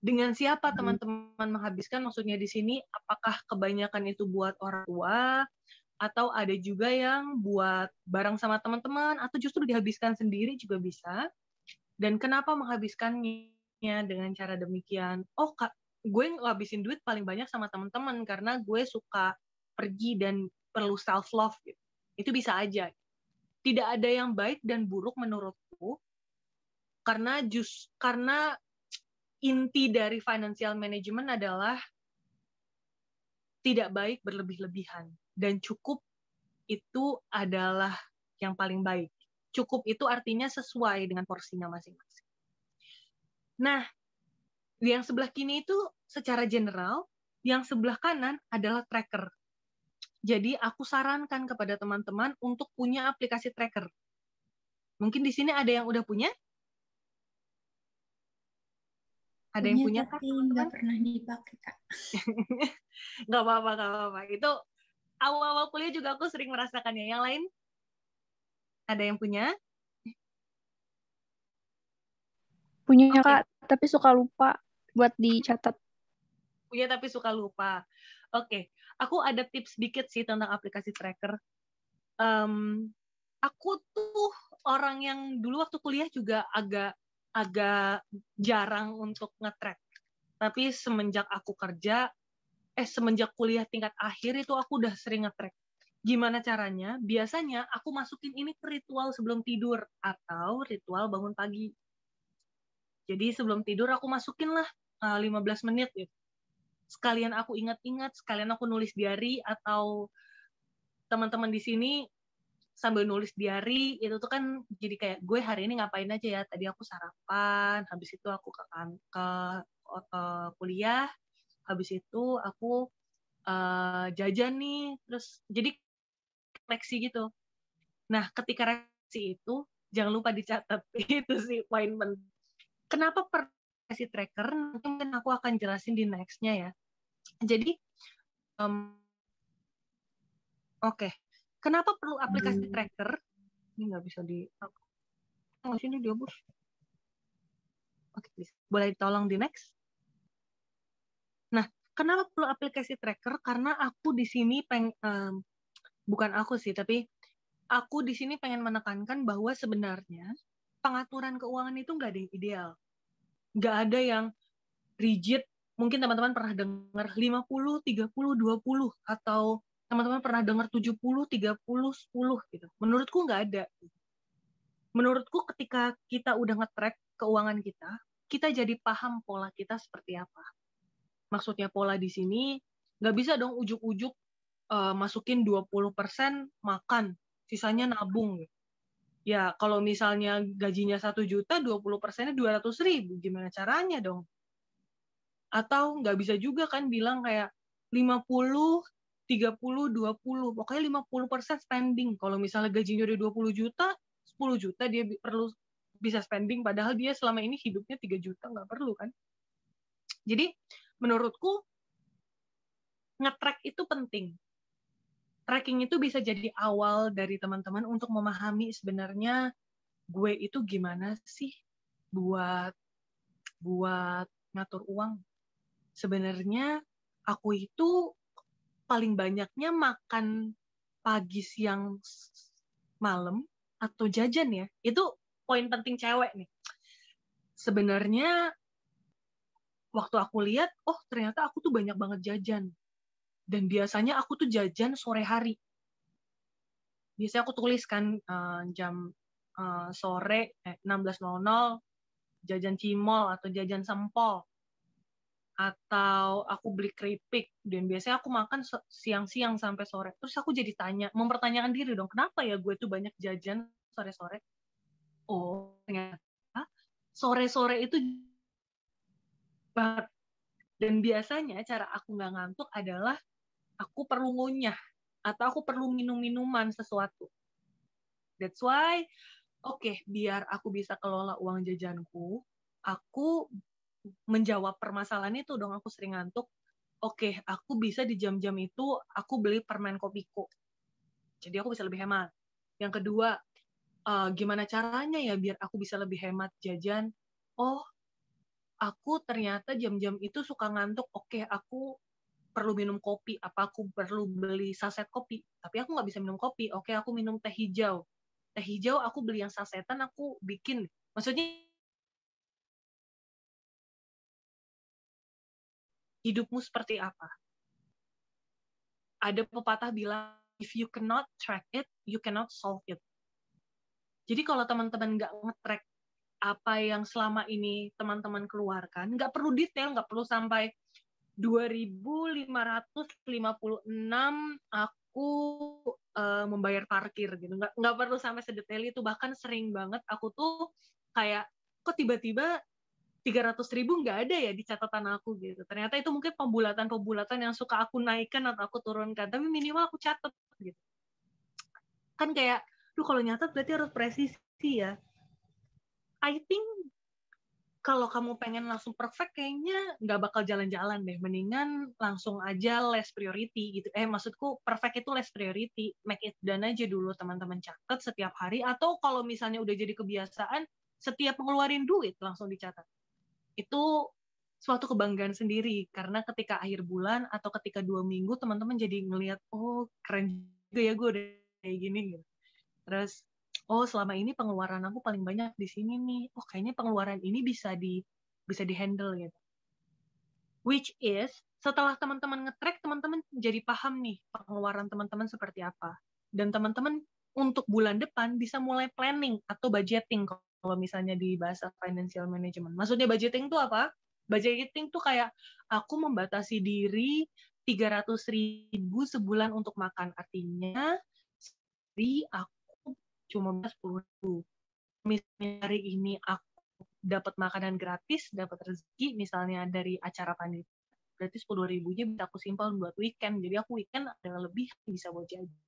Dengan siapa teman-teman menghabiskan? Maksudnya di sini apakah kebanyakan itu buat orang tua atau ada juga yang buat bareng sama teman-teman atau justru dihabiskan sendiri juga bisa. Dan kenapa menghabiskannya dengan cara demikian? Oh, Kak, gue ngabisin duit paling banyak sama teman-teman karena gue suka pergi dan perlu self love gitu. Itu bisa aja. Tidak ada yang baik dan buruk menurutku. Karena inti dari financial management adalah tidak baik berlebih-lebihan dan cukup itu adalah yang paling baik. Cukup itu artinya sesuai dengan porsinya masing-masing. Nah, yang sebelah kiri itu secara general, yang sebelah kanan adalah tracker. Jadi aku sarankan kepada teman-teman untuk punya aplikasi tracker. Mungkin di sini ada yang udah punya? Ada yang punya, tapi nggak pernah dipakai, Kak. Nggak apa-apa. Itu awal-awal kuliah juga aku sering merasakannya. Yang lain? Ada yang punya? Punya, Kak, tapi suka lupa buat dicatat. Punya tapi suka lupa. Oke, aku ada tips dikit sih tentang aplikasi tracker. Aku tuh orang yang dulu waktu kuliah juga agak jarang untuk nge-track. Tapi semenjak kuliah tingkat akhir itu aku udah sering nge-track. Gimana caranya? Biasanya aku masukin ini ke ritual sebelum tidur atau ritual bangun pagi. Jadi sebelum tidur aku masukin lah 15 menit gitu. Sekalian aku ingat-ingat, sekalian aku nulis diary, atau teman-teman di sini sambil nulis diary, itu tuh kan jadi kayak gue hari ini ngapain aja ya. Tadi aku sarapan, habis itu aku ke kuliah, habis itu aku jajan nih, terus jadi refleksi gitu. Nah, ketika refleksi itu jangan lupa dicatat. Itu sih poin penting. Kenapa aplikasi tracker? Mungkin aku akan jelasin di next-nya ya. Jadi, oke. Kenapa perlu aplikasi tracker? Ini nggak bisa sini dihapus. Oke, boleh tolong di next. Nah, kenapa perlu aplikasi tracker? Karena aku di sini bukan aku sih, tapi aku di sini pengen menekankan bahwa sebenarnya pengaturan keuangan itu nggak ada yang ideal. Nggak ada yang rigid. Mungkin teman-teman pernah dengar 50, 30, 20, atau teman-teman pernah dengar 70, 30, 10 gitu. Menurutku nggak ada. Menurutku ketika kita udah nge-track keuangan kita jadi paham pola kita seperti apa. Maksudnya pola di sini nggak bisa dong ujuk-ujuk masukin 20% makan, sisanya nabung. Ya kalau misalnya gajinya 1 juta, 20%-nya 200.000, gimana caranya dong? Atau nggak bisa juga kan bilang kayak 50, 30, 20. Pokoknya 50% spending. Kalau misalnya gajinya udah 20 juta, 10 juta dia perlu bisa spending, padahal dia selama ini hidupnya 3 juta, nggak perlu kan? Jadi menurutku nge-track itu penting. Tracking itu bisa jadi awal dari teman-teman untuk memahami sebenarnya gue itu gimana sih buat ngatur uang. Sebenarnya aku itu paling banyaknya makan pagi, siang, malam, atau jajan ya. Itu poin penting cewek nih. Sebenarnya waktu aku lihat, oh ternyata aku tuh banyak banget jajan. Dan biasanya aku tuh jajan sore hari. Biasanya aku tulis kan jam sore 16.00 jajan cimol atau jajan sempol. Atau aku beli keripik, dan biasanya aku makan siang-siang sampai sore. Terus aku jadi mempertanyakan diri dong, kenapa ya gue tuh banyak jajan sore-sore? Oh, ternyata sore-sore itu banget. Dan biasanya cara aku nggak ngantuk adalah aku perlu ngunyah atau aku perlu minum-minuman sesuatu. That's why, biar aku bisa kelola uang jajanku, aku menjawab permasalahan itu dong, aku sering ngantuk. Aku bisa di jam-jam itu aku beli permen Kopiko. Jadi aku bisa lebih hemat. Yang kedua, gimana caranya ya biar aku bisa lebih hemat jajan? Aku ternyata jam-jam itu suka ngantuk. Aku perlu minum kopi. Apa aku perlu beli saset kopi? Tapi aku nggak bisa minum kopi. Aku minum teh hijau. Teh hijau aku beli yang sasetan, aku bikin. Maksudnya hidupmu seperti apa? Ada pepatah bilang, if you cannot track it, you cannot solve it. Jadi kalau teman-teman nggak nge-track apa yang selama ini teman-teman keluarkan, nggak perlu detail, nggak perlu sampai 2.556 aku membayar parkir gitu, nggak perlu sampai sedetail itu. Bahkan sering banget aku tuh kayak kok tiba-tiba 300.000 nggak ada ya di catatan aku gitu. Ternyata itu mungkin pembulatan yang suka aku naikkan atau aku turunkan, tapi minimal aku catat gitu. Kan kayak, kalau nyatat berarti harus presisi ya. I think kalau kamu pengen langsung perfect, kayaknya nggak bakal jalan-jalan deh. Mendingan langsung aja less priority gitu. Maksudku perfect itu less priority. Make it done aja dulu, teman-teman catat setiap hari. Atau kalau misalnya udah jadi kebiasaan, setiap ngeluarin duit langsung dicatat. Itu suatu kebanggaan sendiri. Karena ketika akhir bulan atau ketika 2 minggu, teman-teman jadi ngelihat, keren juga ya gue udah kayak gini gitu. Terus, selama ini pengeluaran aku paling banyak di sini nih. Kayaknya pengeluaran ini bisa di-handle gitu. Which is, setelah teman-teman nge-track, teman-teman jadi paham nih pengeluaran teman-teman seperti apa. Dan teman-teman untuk bulan depan bisa mulai planning atau budgeting kalau misalnya di bahasa financial management. Maksudnya budgeting itu apa? Budgeting tuh kayak aku membatasi diri 300.000 sebulan untuk makan. Artinya, aku cuma 10.000. Misalnya hari ini aku dapat makanan gratis, dapat rezeki misalnya dari acara panitia, berarti 10.000-nya bisa aku simpan buat weekend. Jadi aku weekend ada lebih bisa buat jajan.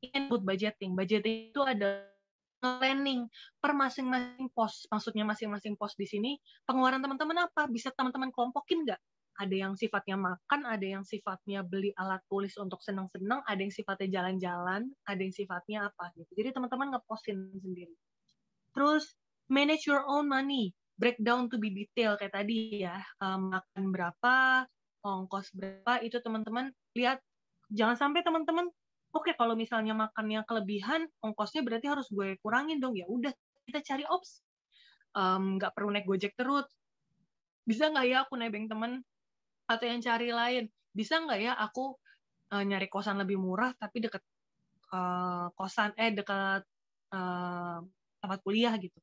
Ini buat budgeting. Budgeting itu ada planning per masing-masing pos. Maksudnya masing-masing pos di sini pengeluaran teman-teman apa? Bisa teman-teman kelompokin nggak? Ada yang sifatnya makan, ada yang sifatnya beli alat tulis untuk senang-senang, ada yang sifatnya jalan-jalan, ada yang sifatnya apa gitu. Jadi teman-teman ngepostin sendiri. Terus manage your own money, breakdown to be detail kayak tadi ya, makan berapa, ongkos berapa, itu teman-teman lihat. Jangan sampai teman-teman, kalau misalnya makannya kelebihan, ongkosnya berarti harus gue kurangin dong. Ya udah, kita cari opsi. Nggak perlu naik Gojek terus. Bisa nggak ya aku nebeng temen? Atau yang cari lain, bisa nggak ya aku nyari kosan lebih murah tapi dekat dekat tempat kuliah gitu.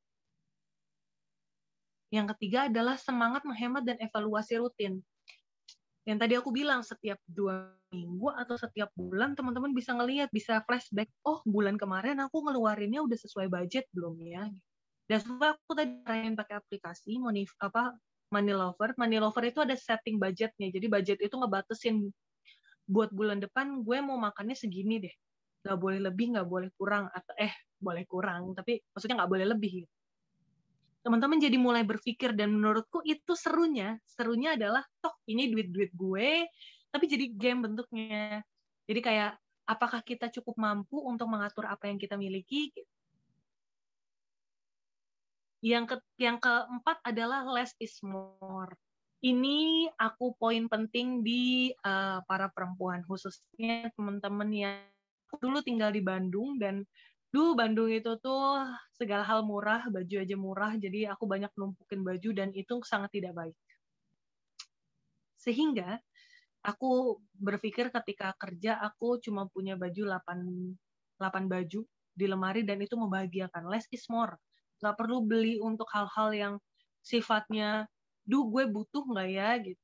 Yang ketiga adalah semangat menghemat dan evaluasi rutin. Yang tadi aku bilang, setiap 2 minggu atau setiap bulan teman-teman bisa ngelihat, bisa flashback, bulan kemarin aku ngeluarinnya udah sesuai budget belum ya? Dan setelah aku tadi pengen pakai aplikasi Money Lover. Money Lover itu ada setting budgetnya. Jadi budget itu ngebatasin buat bulan depan gue mau makannya segini deh. Nggak boleh lebih, nggak boleh kurang. Atau boleh kurang, tapi maksudnya nggak boleh lebih. Teman-teman jadi mulai berpikir, dan menurutku itu serunya. Serunya adalah, ini duit-duit gue, tapi jadi game bentuknya. Jadi kayak, apakah kita cukup mampu untuk mengatur apa yang kita miliki? Yang keempat adalah less is more. Ini aku poin penting di para perempuan, khususnya teman-teman yang dulu tinggal di Bandung, dan Bandung itu tuh segala hal murah, baju aja murah, jadi aku banyak numpukin baju, dan itu sangat tidak baik. Sehingga aku berpikir ketika kerja, aku cuma punya baju 8 baju di lemari, dan itu membahagiakan. Less is more. Nggak perlu beli untuk hal-hal yang sifatnya, gue butuh nggak ya? Gitu.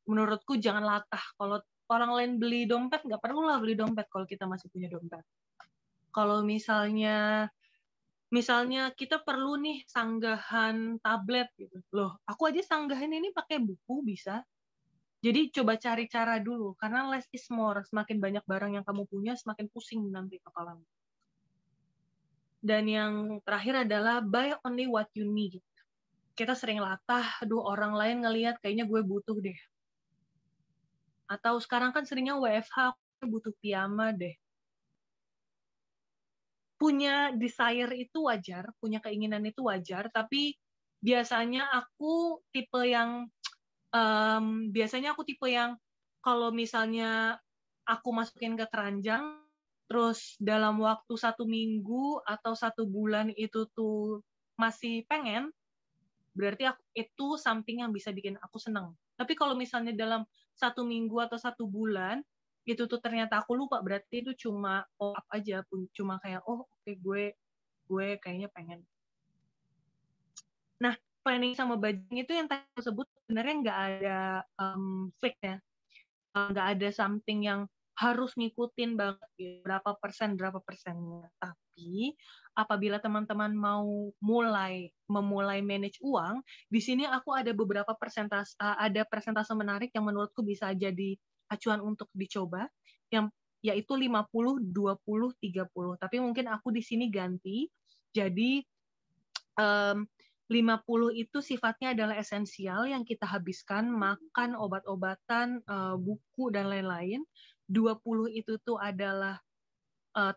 Menurutku jangan latah. Kalau orang lain beli dompet, nggak perlu lah beli dompet kalau kita masih punya dompet. Kalau misalnya Misalnya kita perlu nih sanggahan tablet gitu. Loh, aku aja sanggahan ini pakai buku bisa. Jadi coba cari cara dulu, karena less is more. Semakin banyak barang yang kamu punya, semakin pusing nanti kepalamu. Dan yang terakhir adalah buy only what you need. Kita sering latah, aduh orang lain ngelihat kayaknya gue butuh deh. Atau sekarang kan seringnya WFH, aku butuh piyama deh. Punya desire itu wajar, punya keinginan itu wajar, tapi biasanya aku tipe yang kalau misalnya aku masukin ke keranjang, terus dalam waktu 1 minggu atau 1 bulan itu tuh masih pengen, berarti itu something yang bisa bikin aku senang. Tapi kalau misalnya dalam 1 minggu atau 1 bulan, itu tuh ternyata aku lupa, berarti itu cuma up aja, cuma kayak oke, gue kayaknya pengen. Nah, planning sama budgeting itu yang tadi aku sebut sebenarnya nggak ada fix ya, nggak ada something yang harus ngikutin banget gitu, berapa persennya. Tapi apabila teman-teman mau memulai manage uang, di sini aku ada beberapa persentase menarik yang menurutku bisa jadi acuan untuk dicoba, yang yaitu 50, 20, 30. Tapi mungkin aku di sini ganti jadi 50 itu sifatnya adalah esensial yang kita habiskan, makan, obat-obatan, buku, dan lain-lain. 20 itu tuh adalah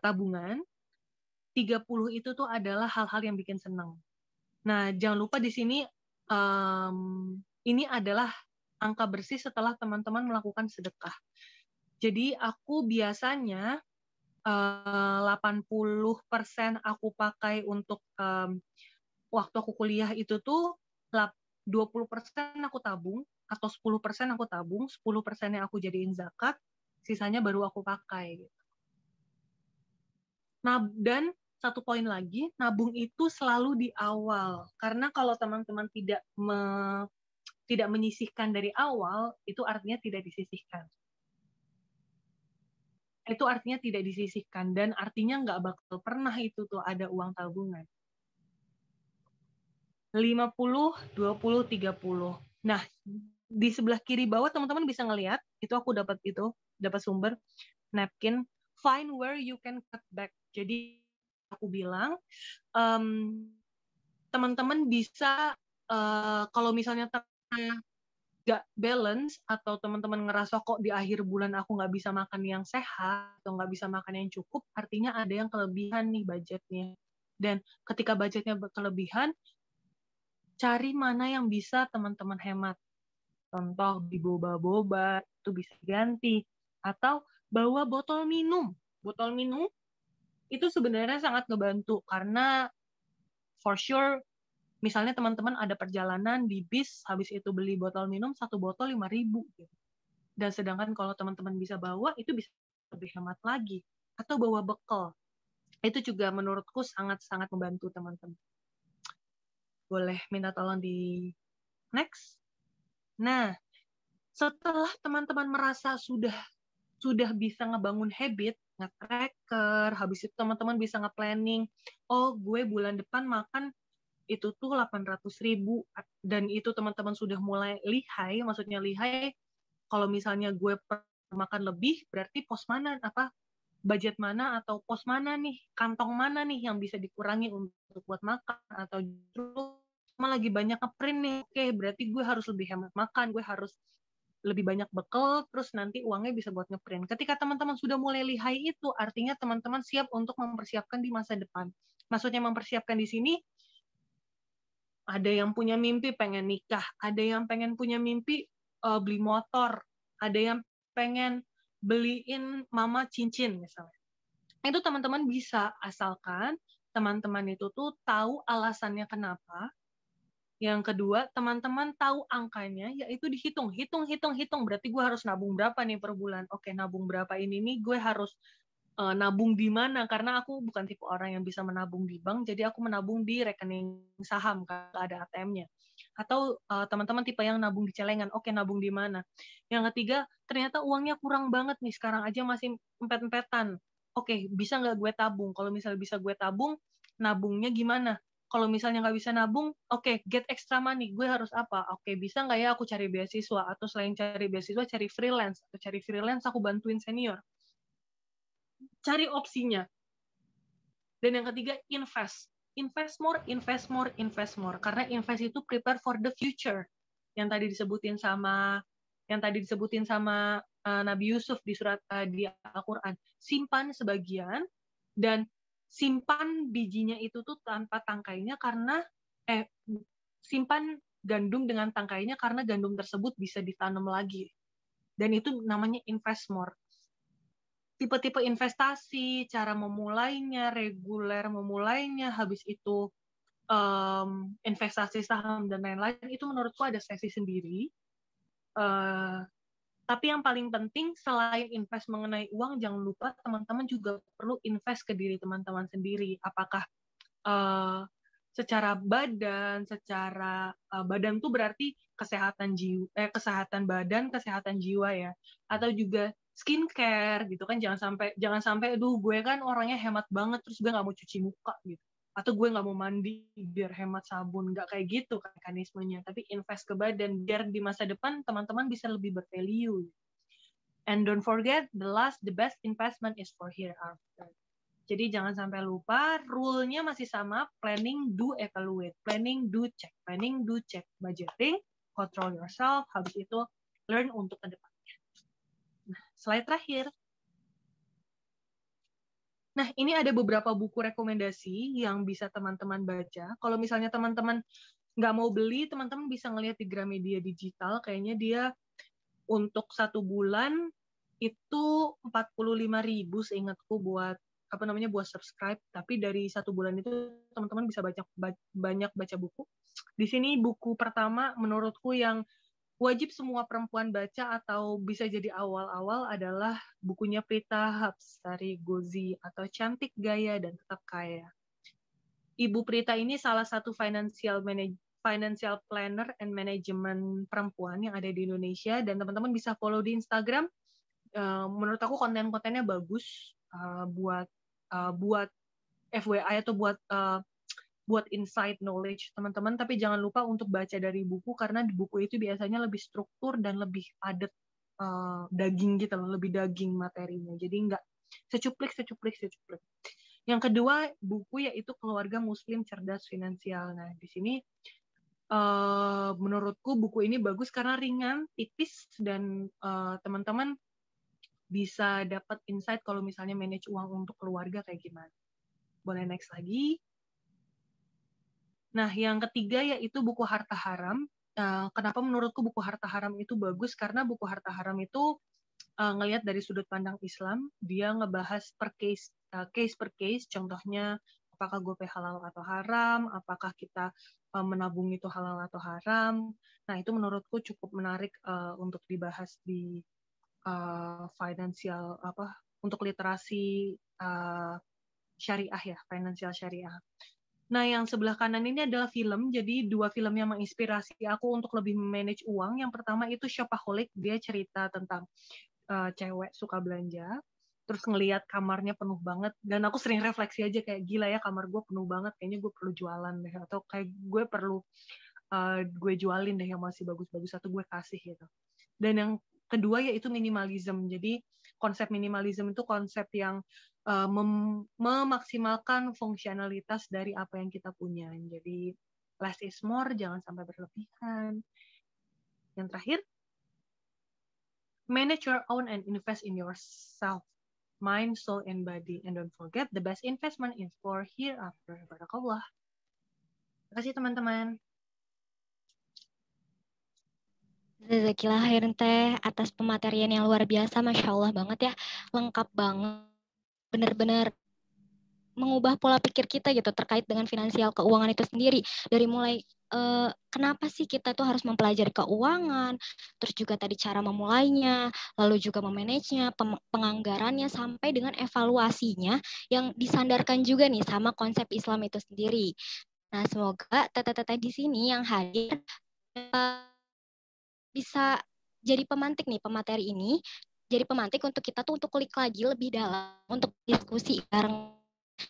tabungan. 30 itu tuh adalah hal-hal yang bikin senang. Nah, jangan lupa di sini ini adalah angka bersih setelah teman-teman melakukan sedekah. Jadi aku biasanya 80% aku pakai untuk waktu aku kuliah itu tuh 20% aku tabung, atau 10% aku tabung, 10%-nya aku jadiin zakat, sisanya baru aku pakai. Nah, dan satu poin lagi, nabung itu selalu di awal. Karena kalau teman-teman tidak menyisihkan dari awal, itu artinya tidak disisihkan. Itu artinya tidak disisihkan, dan artinya nggak bakal pernah itu tuh ada uang tabungan. 50, 20, 30. Nah, di sebelah kiri bawah teman-teman bisa ngelihat, itu aku dapat sumber napkin, find where you can cut back. Jadi aku bilang teman-teman bisa kalau misalnya nggak balance atau teman-teman ngerasa kok di akhir bulan aku nggak bisa makan yang sehat atau nggak bisa makan yang cukup, artinya ada yang kelebihan nih budgetnya. Dan ketika budgetnya kelebihan, cari mana yang bisa teman-teman hemat. Contoh di boba-boba itu bisa diganti, atau bawa botol minum. Botol minum itu sebenarnya sangat ngebantu karena for sure misalnya teman-teman ada perjalanan di bis, habis itu beli botol minum, 1 botol 5.000 gitu. Dan sedangkan kalau teman-teman bisa bawa, itu bisa lebih hemat lagi. Atau bawa bekal. Itu juga menurutku sangat-sangat membantu teman-teman. Boleh minta tolong di next. Nah, setelah teman-teman merasa sudah bisa ngebangun habit, nge-tracker, habis itu teman-teman bisa nge-planning, gue bulan depan makan itu tuh 800.000, dan itu teman-teman sudah mulai lihai, maksudnya lihai, kalau misalnya gue makan lebih, berarti budget mana atau pos mana nih, kantong mana nih yang bisa dikurangi untuk buat makan, atau justru lagi banyak ngeprint nih, oke, berarti gue harus lebih hemat makan, gue harus lebih banyak bekal, terus nanti uangnya bisa buat ngeprint. Ketika teman-teman sudah mulai lihai itu, artinya teman-teman siap untuk mempersiapkan di masa depan. Maksudnya mempersiapkan di sini, ada yang punya mimpi pengen nikah, ada yang pengen punya mimpi beli motor, ada yang pengen beliin mama cincin misalnya. Itu teman-teman bisa, asalkan teman-teman itu tuh tahu alasannya kenapa. Yang kedua, teman-teman tahu angkanya, yaitu dihitung. Hitung. Berarti gue harus nabung berapa nih per bulan. Oke, nabung berapa ini nih, gue harus nabung di mana, karena aku bukan tipe orang yang bisa menabung di bank, jadi aku menabung di rekening saham kalau ada ATM-nya. Atau teman-teman tipe yang nabung di celengan, oke, nabung di mana. Yang ketiga, ternyata uangnya kurang banget nih, sekarang aja masih empet-empetan. oke, bisa nggak gue tabung? Kalau misalnya bisa gue tabung, nabungnya gimana? Kalau misalnya nggak bisa nabung, oke, get extra money, gue harus apa? Oke, bisa nggak ya aku cari beasiswa? Atau selain cari beasiswa, cari freelance. Atau cari freelance, aku bantuin senior. Cari opsinya. Dan yang ketiga, invest. Invest more, invest more, invest more. Karena invest itu prepare for the future. Yang tadi disebutin sama Nabi Yusuf di surat di Al-Quran. Simpan sebagian dan simpan bijinya itu tuh tanpa tangkainya karena simpan gandum dengan tangkainya karena gandum tersebut bisa ditanam lagi. Dan itu namanya invest more. Tipe-tipe investasi, cara memulainya, reguler memulainya, habis itu investasi saham dan lain-lain, itu menurutku ada sesi sendiri. Tapi yang paling penting, selain invest mengenai uang, jangan lupa teman-teman juga perlu invest ke diri teman-teman sendiri. Apakah secara badan, badan tuh berarti kesehatan badan, kesehatan jiwa ya, atau juga skincare gitu kan, jangan sampai aduh gue kan orangnya hemat banget terus gue nggak mau cuci muka gitu, atau gue nggak mau mandi biar hemat sabun, nggak kayak gitu kan mekanismenya, tapi invest ke badan biar di masa depan teman-teman bisa lebih bervalue. And don't forget the best investment is for hereafter. Jadi jangan sampai lupa, rule-nya masih sama, planning, do, evaluate. Planning, do, check. Planning, do, check. Budgeting, control yourself, habis itu learn untuk ke depannya. Nah, slide terakhir. Nah, ini ada beberapa buku rekomendasi yang bisa teman-teman baca. Kalau misalnya teman-teman nggak mau beli, teman-teman bisa ngelihat di Gramedia Digital, kayaknya dia untuk 1 bulan itu 45.000 seingatku buat buat subscribe, tapi dari 1 bulan itu teman-teman bisa banyak baca buku. Di sini buku pertama menurutku yang wajib semua perempuan baca atau bisa jadi awal-awal adalah bukunya Prita Hapsari Gozi atau Cantik Gaya dan Tetap Kaya. Ibu Prita ini salah satu financial planner and management perempuan yang ada di Indonesia, dan teman-teman bisa follow di Instagram. Menurut aku konten-kontennya bagus buat FYI atau buat insight knowledge teman-teman, tapi jangan lupa untuk baca dari buku karena di buku itu biasanya lebih struktur dan lebih padat, daging gitu loh, lebih daging materinya, jadi nggak secuplik. Yang kedua buku yaitu Keluarga Muslim Cerdas Finansial. Nah di sini menurutku buku ini bagus karena ringan, tipis, dan teman-teman bisa dapat insight kalau misalnya manage uang untuk keluarga kayak gimana. Boleh next lagi. Nah, yang ketiga yaitu buku Harta Haram. Kenapa menurutku buku Harta Haram itu bagus? Karena buku Harta Haram itu ngelihat dari sudut pandang Islam, dia ngebahas case per case, contohnya apakah GoPay halal atau haram, apakah kita menabung itu halal atau haram. Nah, itu menurutku cukup menarik untuk dibahas di financial untuk literasi syariah ya, financial syariah. Nah, yang sebelah kanan ini adalah film. Jadi 2 film yang menginspirasi aku untuk lebih manage uang. Yang pertama itu Shopaholic, dia cerita tentang cewek suka belanja, terus ngelihat kamarnya penuh banget, dan aku sering refleksi aja kayak gila ya kamar gue penuh banget, kayaknya gue perlu jualan deh, atau kayak gue perlu gue jualin deh yang masih bagus-bagus atau gue kasih gitu. Dan yang kedua yaitu minimalism. Jadi konsep minimalism itu konsep yang memaksimalkan fungsionalitas dari apa yang kita punya. Jadi less is more, jangan sampai berlebihan. Yang terakhir, manage your own and invest in yourself, mind, soul, and body. And don't forget, the best investment is for hereafter. Barakallah. Terima kasih teman-teman. Jazakillah khairan teh atas pematerian yang luar biasa, Masya Allah banget ya, lengkap banget, benar-benar mengubah pola pikir kita gitu terkait dengan finansial keuangan itu sendiri, dari mulai kenapa sih kita tuh harus mempelajari keuangan, terus juga tadi cara memulainya, lalu juga memanagenya, penganggarannya, sampai dengan evaluasinya yang disandarkan juga nih sama konsep Islam itu sendiri. Nah, semoga teteh-teteh di sini yang hadir bisa jadi pemantik nih pemateri ini jadi pemantik untuk kita tuh untuk klik lagi lebih dalam untuk diskusi bareng.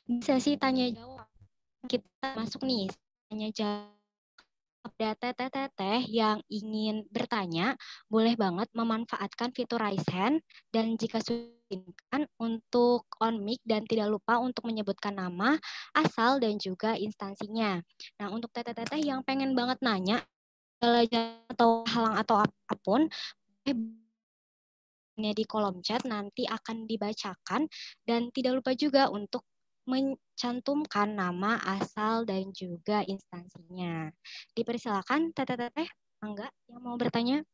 Bisa sih tanya jawab. Kita masuk nih tanya jawab. Ada teteh-teteh yang ingin bertanya, boleh banget memanfaatkan fitur Raise Hand dan jika sudah untuk on mic dan tidak lupa untuk menyebutkan nama, asal dan juga instansinya. Nah, untuk teteh-teteh yang pengen banget nanya atau halang atau apapun, di kolom chat nanti akan dibacakan dan tidak lupa juga untuk mencantumkan nama, asal, dan juga instansinya. Dipersilakan, teteh-teteh, enggak yang mau bertanya?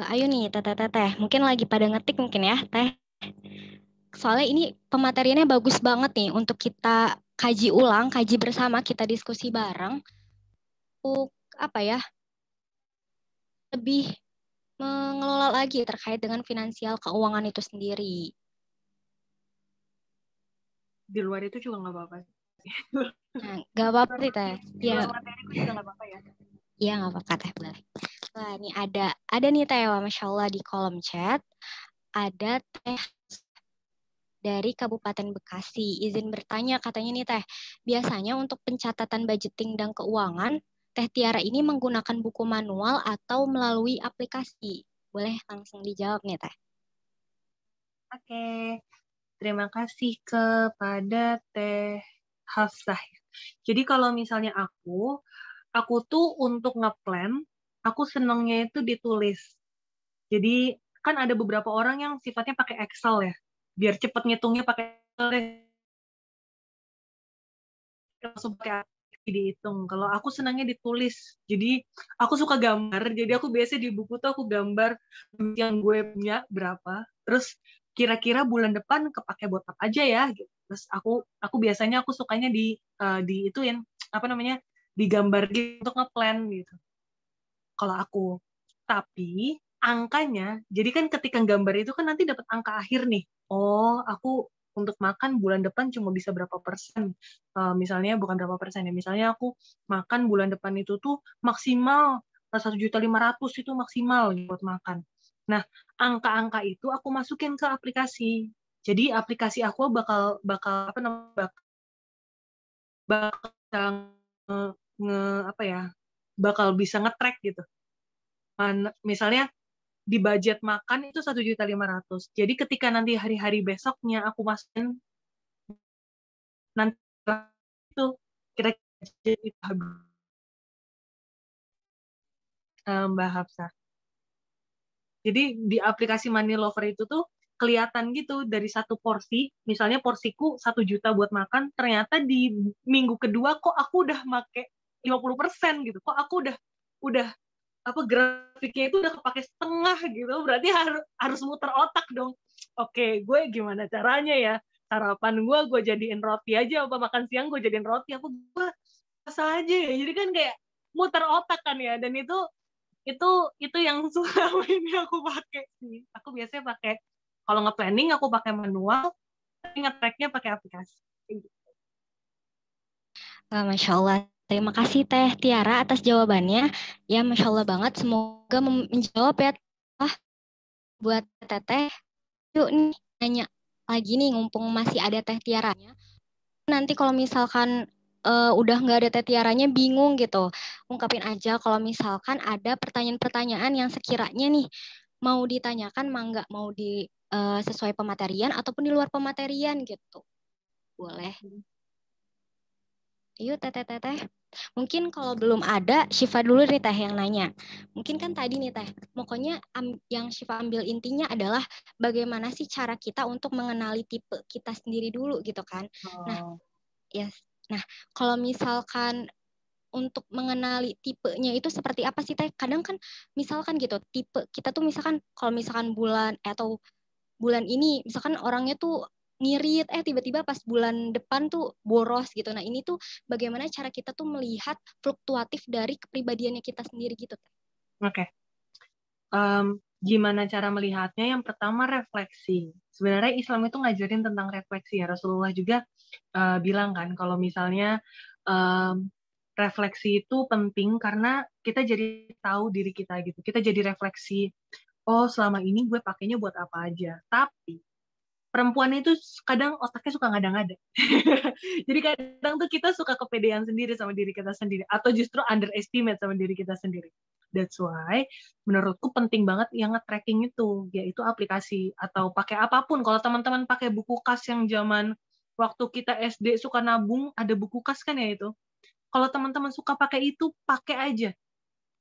Ayo nih, teteh-teteh. Mungkin lagi pada ngetik mungkin ya, teh. Soalnya ini pemateriannya bagus banget nih untuk kita kaji ulang, kaji bersama, kita diskusi bareng. Untuk apa ya? Lebih mengelola lagi terkait dengan finansial keuangan itu sendiri. Di luar itu juga nggak apa-apa. Nah, nggak apa-apa sih teh. Di Ya, luar materiku juga nggak apa-apa ya. iya nggak apa-apa teh, boleh. Wah, ini ada nih teh, Masya Allah di kolom chat ada teh dari Kabupaten Bekasi. Izin bertanya katanya nih teh, biasanya untuk pencatatan budgeting dan keuangan, Teh Tiara ini menggunakan buku manual atau melalui aplikasi? Boleh langsung dijawab nih teh. Oke, terima kasih kepada Teh Hafsah. Jadi kalau misalnya aku tuh untuk ngeplan, aku senangnya itu ditulis. Jadi kan ada beberapa orang yang sifatnya pakai Excel ya, biar cepet ngitungnya pakai Excel deh. Langsung pakai dihitung. Kalau aku senangnya ditulis. Jadi aku suka gambar. Jadi aku biasa di buku tuh aku gambar yang gue punya berapa. Terus kira-kira bulan depan kepake buat apa aja ya gitu. Terus aku biasanya aku sukanya di ituin apa namanya? Digambar gitu untuk ngeplan gitu. Kalau aku. Tapi angkanya, jadi kan ketika gambar itu kan nanti dapat angka akhir nih. Oh, aku untuk makan bulan depan cuma bisa berapa persen. Misalnya bukan berapa persen ya. Misalnya aku makan bulan depan itu tuh maksimal 1.500.000 itu maksimal buat makan. Nah, angka-angka itu aku masukin ke aplikasi. Jadi aplikasi aku bakal apa namanya bakal apa ya? Bakal bisa nge-track gitu. Misalnya di budget makan itu 1.500.000. Jadi ketika nanti hari-hari besoknya aku masukin nanti itu kira-kira itu Mbak Hafsah. Jadi di aplikasi Money Lover itu tuh kelihatan gitu dari satu porsi, misalnya porsiku 1 juta buat makan, ternyata di minggu kedua kok aku udah make 50% gitu. Kok aku udah apa grafiknya itu udah kepake setengah gitu, berarti harus muter otak dong. Oke, gue gimana caranya ya, sarapan gue jadiin roti aja, apa makan siang gue jadiin roti, apa gue asal aja ya. Jadi kan kayak muter otak kan ya, dan itu yang selama ini aku pakai sih. Aku biasanya pakai, kalau nge-planning aku pakai manual, tapi nge-tracknya pakai aplikasi. Masya Allah. Terima kasih Teh Tiara atas jawabannya. Ya, Masya Allah banget. Semoga menjawab ya. Buat Teteh, yuk nih nanya lagi nih, mumpung masih ada Teh Tiaranya. Nanti kalau misalkan udah nggak ada Teh Tiaranya, bingung gitu. Ungkapin aja kalau misalkan ada pertanyaan-pertanyaan yang sekiranya nih mau ditanyakan, nggak mau di sesuai pematerian ataupun di luar pematerian gitu. Boleh. Yuk Teteh. Mungkin kalau belum ada, Syifa dulu nih Teh yang nanya. Mungkin kan tadi nih Teh, pokoknya yang Syifa ambil intinya adalah bagaimana sih cara kita untuk mengenali tipe kita sendiri dulu gitu kan. Nah, yes. Nah, kalau misalkan untuk mengenali tipenya itu seperti apa sih Teh? Kadang kan misalkan gitu, tipe kita tuh misalkan kalau misalkan bulan atau bulan ini misalkan orangnya tuh ngirit, tiba-tiba pas bulan depan tuh boros gitu. Nah ini tuh bagaimana cara kita tuh melihat fluktuatif dari kepribadiannya kita sendiri gitu. Oke. Gimana cara melihatnya? Yang pertama refleksi. Sebenarnya Islam itu ngajarin tentang refleksi ya. Rasulullah juga bilang kan kalau misalnya refleksi itu penting karena kita jadi tahu diri kita gitu. Kita jadi refleksi, oh selama ini gue pakainya buat apa aja. Tapi perempuan itu kadang otaknya suka ngada-ngada. Jadi kadang tuh kita suka kepedean sendiri sama diri kita sendiri atau justru underestimate sama diri kita sendiri. That's why menurutku penting banget yang nge-tracking itu, yaitu aplikasi atau pakai apapun. Kalau teman-teman pakai buku kas yang zaman waktu kita SD suka nabung, ada buku kas kan ya itu. Kalau teman-teman suka pakai itu, pakai aja.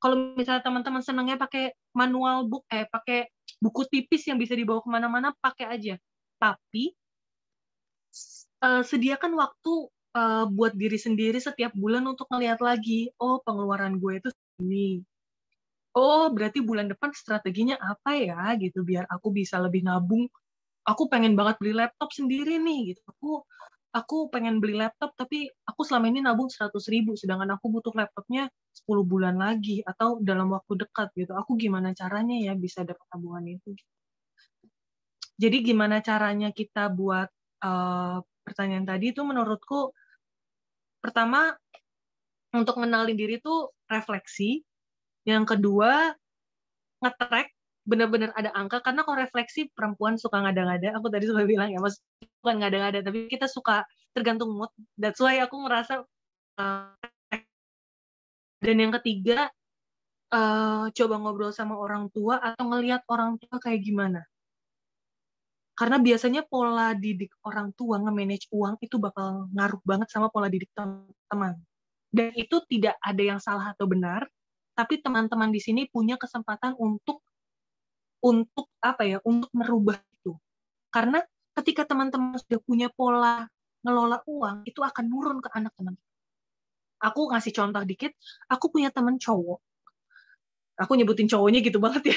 Kalau misalnya teman-teman senangnya pakai manual book, pakai buku tipis yang bisa dibawa kemana-mana, pakai aja. Tapi sediakan waktu buat diri sendiri setiap bulan untuk ngelihat lagi, oh pengeluaran gue itu segini. Oh berarti bulan depan strateginya apa ya gitu biar aku bisa lebih nabung. Aku pengen banget beli laptop sendiri nih gitu. Aku pengen beli laptop tapi aku selama ini nabung 100.000 sedangkan aku butuh laptopnya 10 bulan lagi atau dalam waktu dekat gitu. Aku gimana caranya ya bisa dapat tabungan itu. Jadi gimana caranya kita buat pertanyaan tadi itu menurutku pertama untuk ngenalin diri itu refleksi, yang kedua nge-track benar-benar ada angka karena kalau refleksi perempuan suka ngada-ngada, aku tadi sudah bilang ya, mas bukan ngada-ngada tapi kita suka tergantung mood. That's why aku merasa dan yang ketiga coba ngobrol sama orang tua atau ngelihat orang tua kayak gimana. Karena biasanya pola didik orang tua nge-manage uang itu bakal ngaruh banget sama pola didik teman-teman. Dan itu tidak ada yang salah atau benar, tapi teman-teman di sini punya kesempatan untuk merubah itu. Karena ketika teman-teman sudah punya pola ngelola uang, itu akan nurun ke anak teman-teman. Aku ngasih contoh dikit, aku punya teman cowok. Aku nyebutin cowoknya gitu banget ya.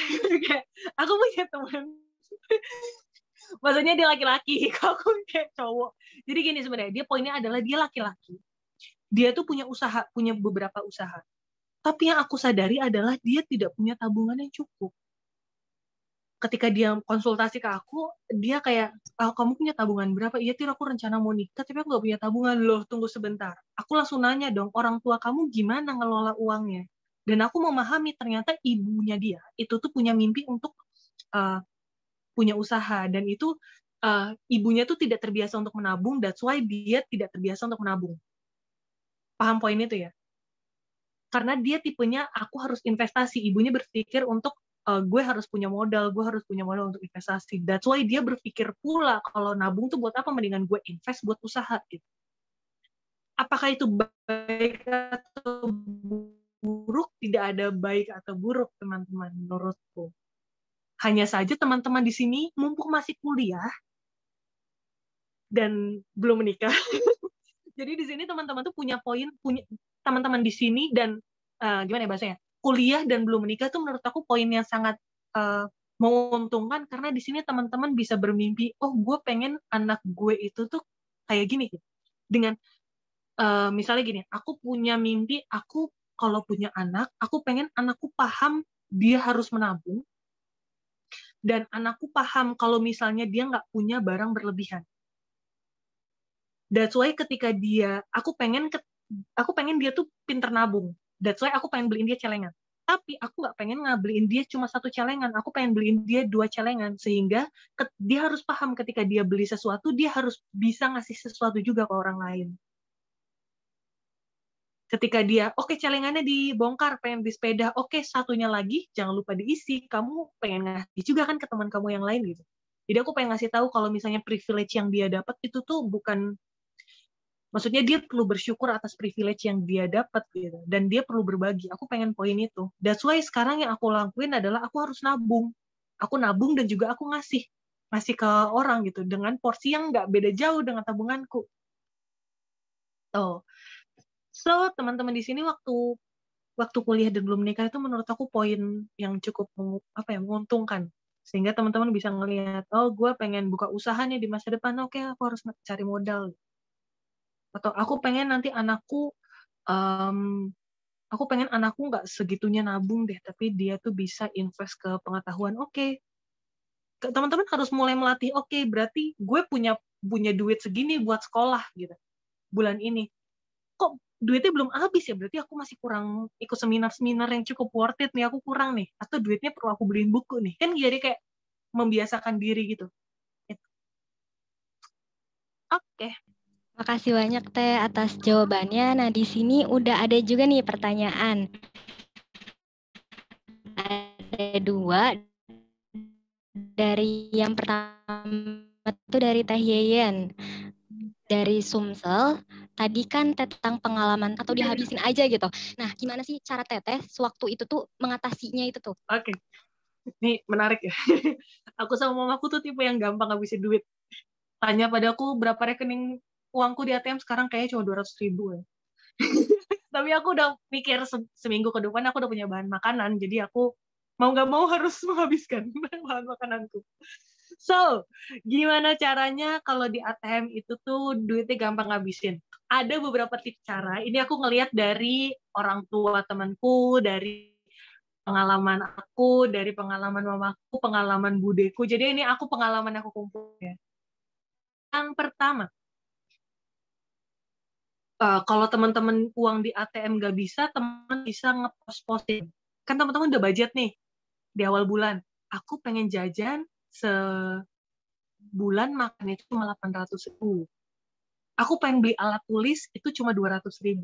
Aku punya teman maksudnya dia laki-laki, aku kayak cowok. Jadi gini sebenarnya, dia poinnya adalah dia laki-laki. Dia tuh punya usaha, punya beberapa usaha. Tapi yang aku sadari adalah dia tidak punya tabungan yang cukup. Ketika dia konsultasi ke aku, dia kayak, kamu punya tabungan berapa? Iya, Tir, aku rencana mau nikah, tapi aku gak punya tabungan. Loh, tunggu sebentar. Aku langsung nanya dong, orang tua kamu gimana ngelola uangnya? Dan aku memahami ternyata ibunya dia, itu tuh punya mimpi untuk punya usaha dan itu ibunya tuh tidak terbiasa untuk menabung, that's why dia tidak terbiasa untuk menabung. Paham poin itu ya? Karena dia tipenya aku harus investasi, ibunya berpikir untuk gue harus punya modal untuk investasi. That's why dia berpikir pula kalau nabung tuh buat apa, mendingan gue invest buat usaha gitu. Apakah itu baik atau buruk? Tidak ada baik atau buruk teman-teman menurutku. Hanya saja teman-teman di sini mumpung masih kuliah dan belum menikah. Jadi di sini teman-teman tuh punya teman-teman di sini dan gimana ya bahasanya? Kuliah dan belum menikah tuh menurut aku poin yang sangat menguntungkan karena di sini teman-teman bisa bermimpi, oh gue pengen anak gue itu tuh kayak gini gitu. Dengan misalnya gini, aku punya mimpi, aku kalau punya anak, aku pengen anakku paham dia harus menabung dan anakku paham kalau misalnya dia nggak punya barang berlebihan. That's why ketika aku pengen dia tuh pinter nabung. That's why aku pengen beliin dia celengan. Tapi aku nggak pengen beliin dia cuma 1 celengan. Aku pengen beliin dia 2 celengan. Sehingga dia harus paham ketika dia beli sesuatu, dia harus bisa ngasih sesuatu juga ke orang lain. Ketika dia, oke, celengannya dibongkar, pengen beli sepeda, oke, satunya lagi, jangan lupa diisi. Kamu pengen ngasih juga kan ke teman kamu yang lain gitu. Jadi aku pengen ngasih tahu kalau misalnya privilege yang dia dapat itu tuh bukan, maksudnya dia perlu bersyukur atas privilege yang dia dapat gitu, dan dia perlu berbagi. Aku pengen poin itu. That's why sekarang yang aku lakuin adalah aku harus nabung. Aku nabung dan juga aku ngasih ke orang gitu dengan porsi yang nggak beda jauh dengan tabunganku. So teman-teman di sini waktu kuliah dan belum menikah itu menurut aku poin yang cukup menguntungkan. Sehingga teman-teman bisa ngelihat, oh gue pengen buka usaha nih di masa depan, oke, aku harus cari modal. Atau aku pengen nanti anakku aku pengen anakku nggak segitunya nabung deh, tapi dia tuh bisa invest ke pengetahuan. Oke, teman-teman harus mulai melatih. Oke, berarti gue punya duit segini buat sekolah gitu bulan ini. Kok duitnya belum habis ya? Berarti aku masih kurang ikut seminar-seminar yang cukup worth it nih. Aku kurang nih. Atau duitnya perlu aku beliin buku nih. Kan jadi kayak membiasakan diri gitu. Oke. Makasih banyak Teh atas jawabannya. Nah, di sini udah ada juga nih pertanyaan. Ada 2. Dari yang pertama itu dari Teh Yeyen. Dari Sumsel, tadi kan tentang pengalaman atau dihabisin aja gitu. Nah, gimana sih cara Teteh sewaktu itu tuh mengatasinya itu tuh? Oke. Ini menarik ya. Aku sama mamaku tuh tipe yang gampang ngabisin duit. Tanya padaku berapa rekening uangku di ATM sekarang kayaknya cuma 200.000 ya. Tapi aku udah mikir seminggu ke depan aku udah punya bahan makanan, jadi aku mau nggak mau harus menghabiskan bahan makananku. So, gimana caranya kalau di ATM itu tuh duitnya gampang ngabisin? Ada beberapa tips cara. Ini aku ngelihat dari orang tua temanku, dari pengalaman aku, dari pengalaman mamaku, pengalaman budeku. Jadi ini aku pengalaman aku kumpulin. Yang pertama, kalau teman-teman uang di ATM nggak bisa, teman bisa ngepost-postin. Kan teman-teman udah budget nih di awal bulan. Aku pengen jajan sebulan makannya itu cuma 800.000. Aku pengen beli alat tulis itu cuma 200.000.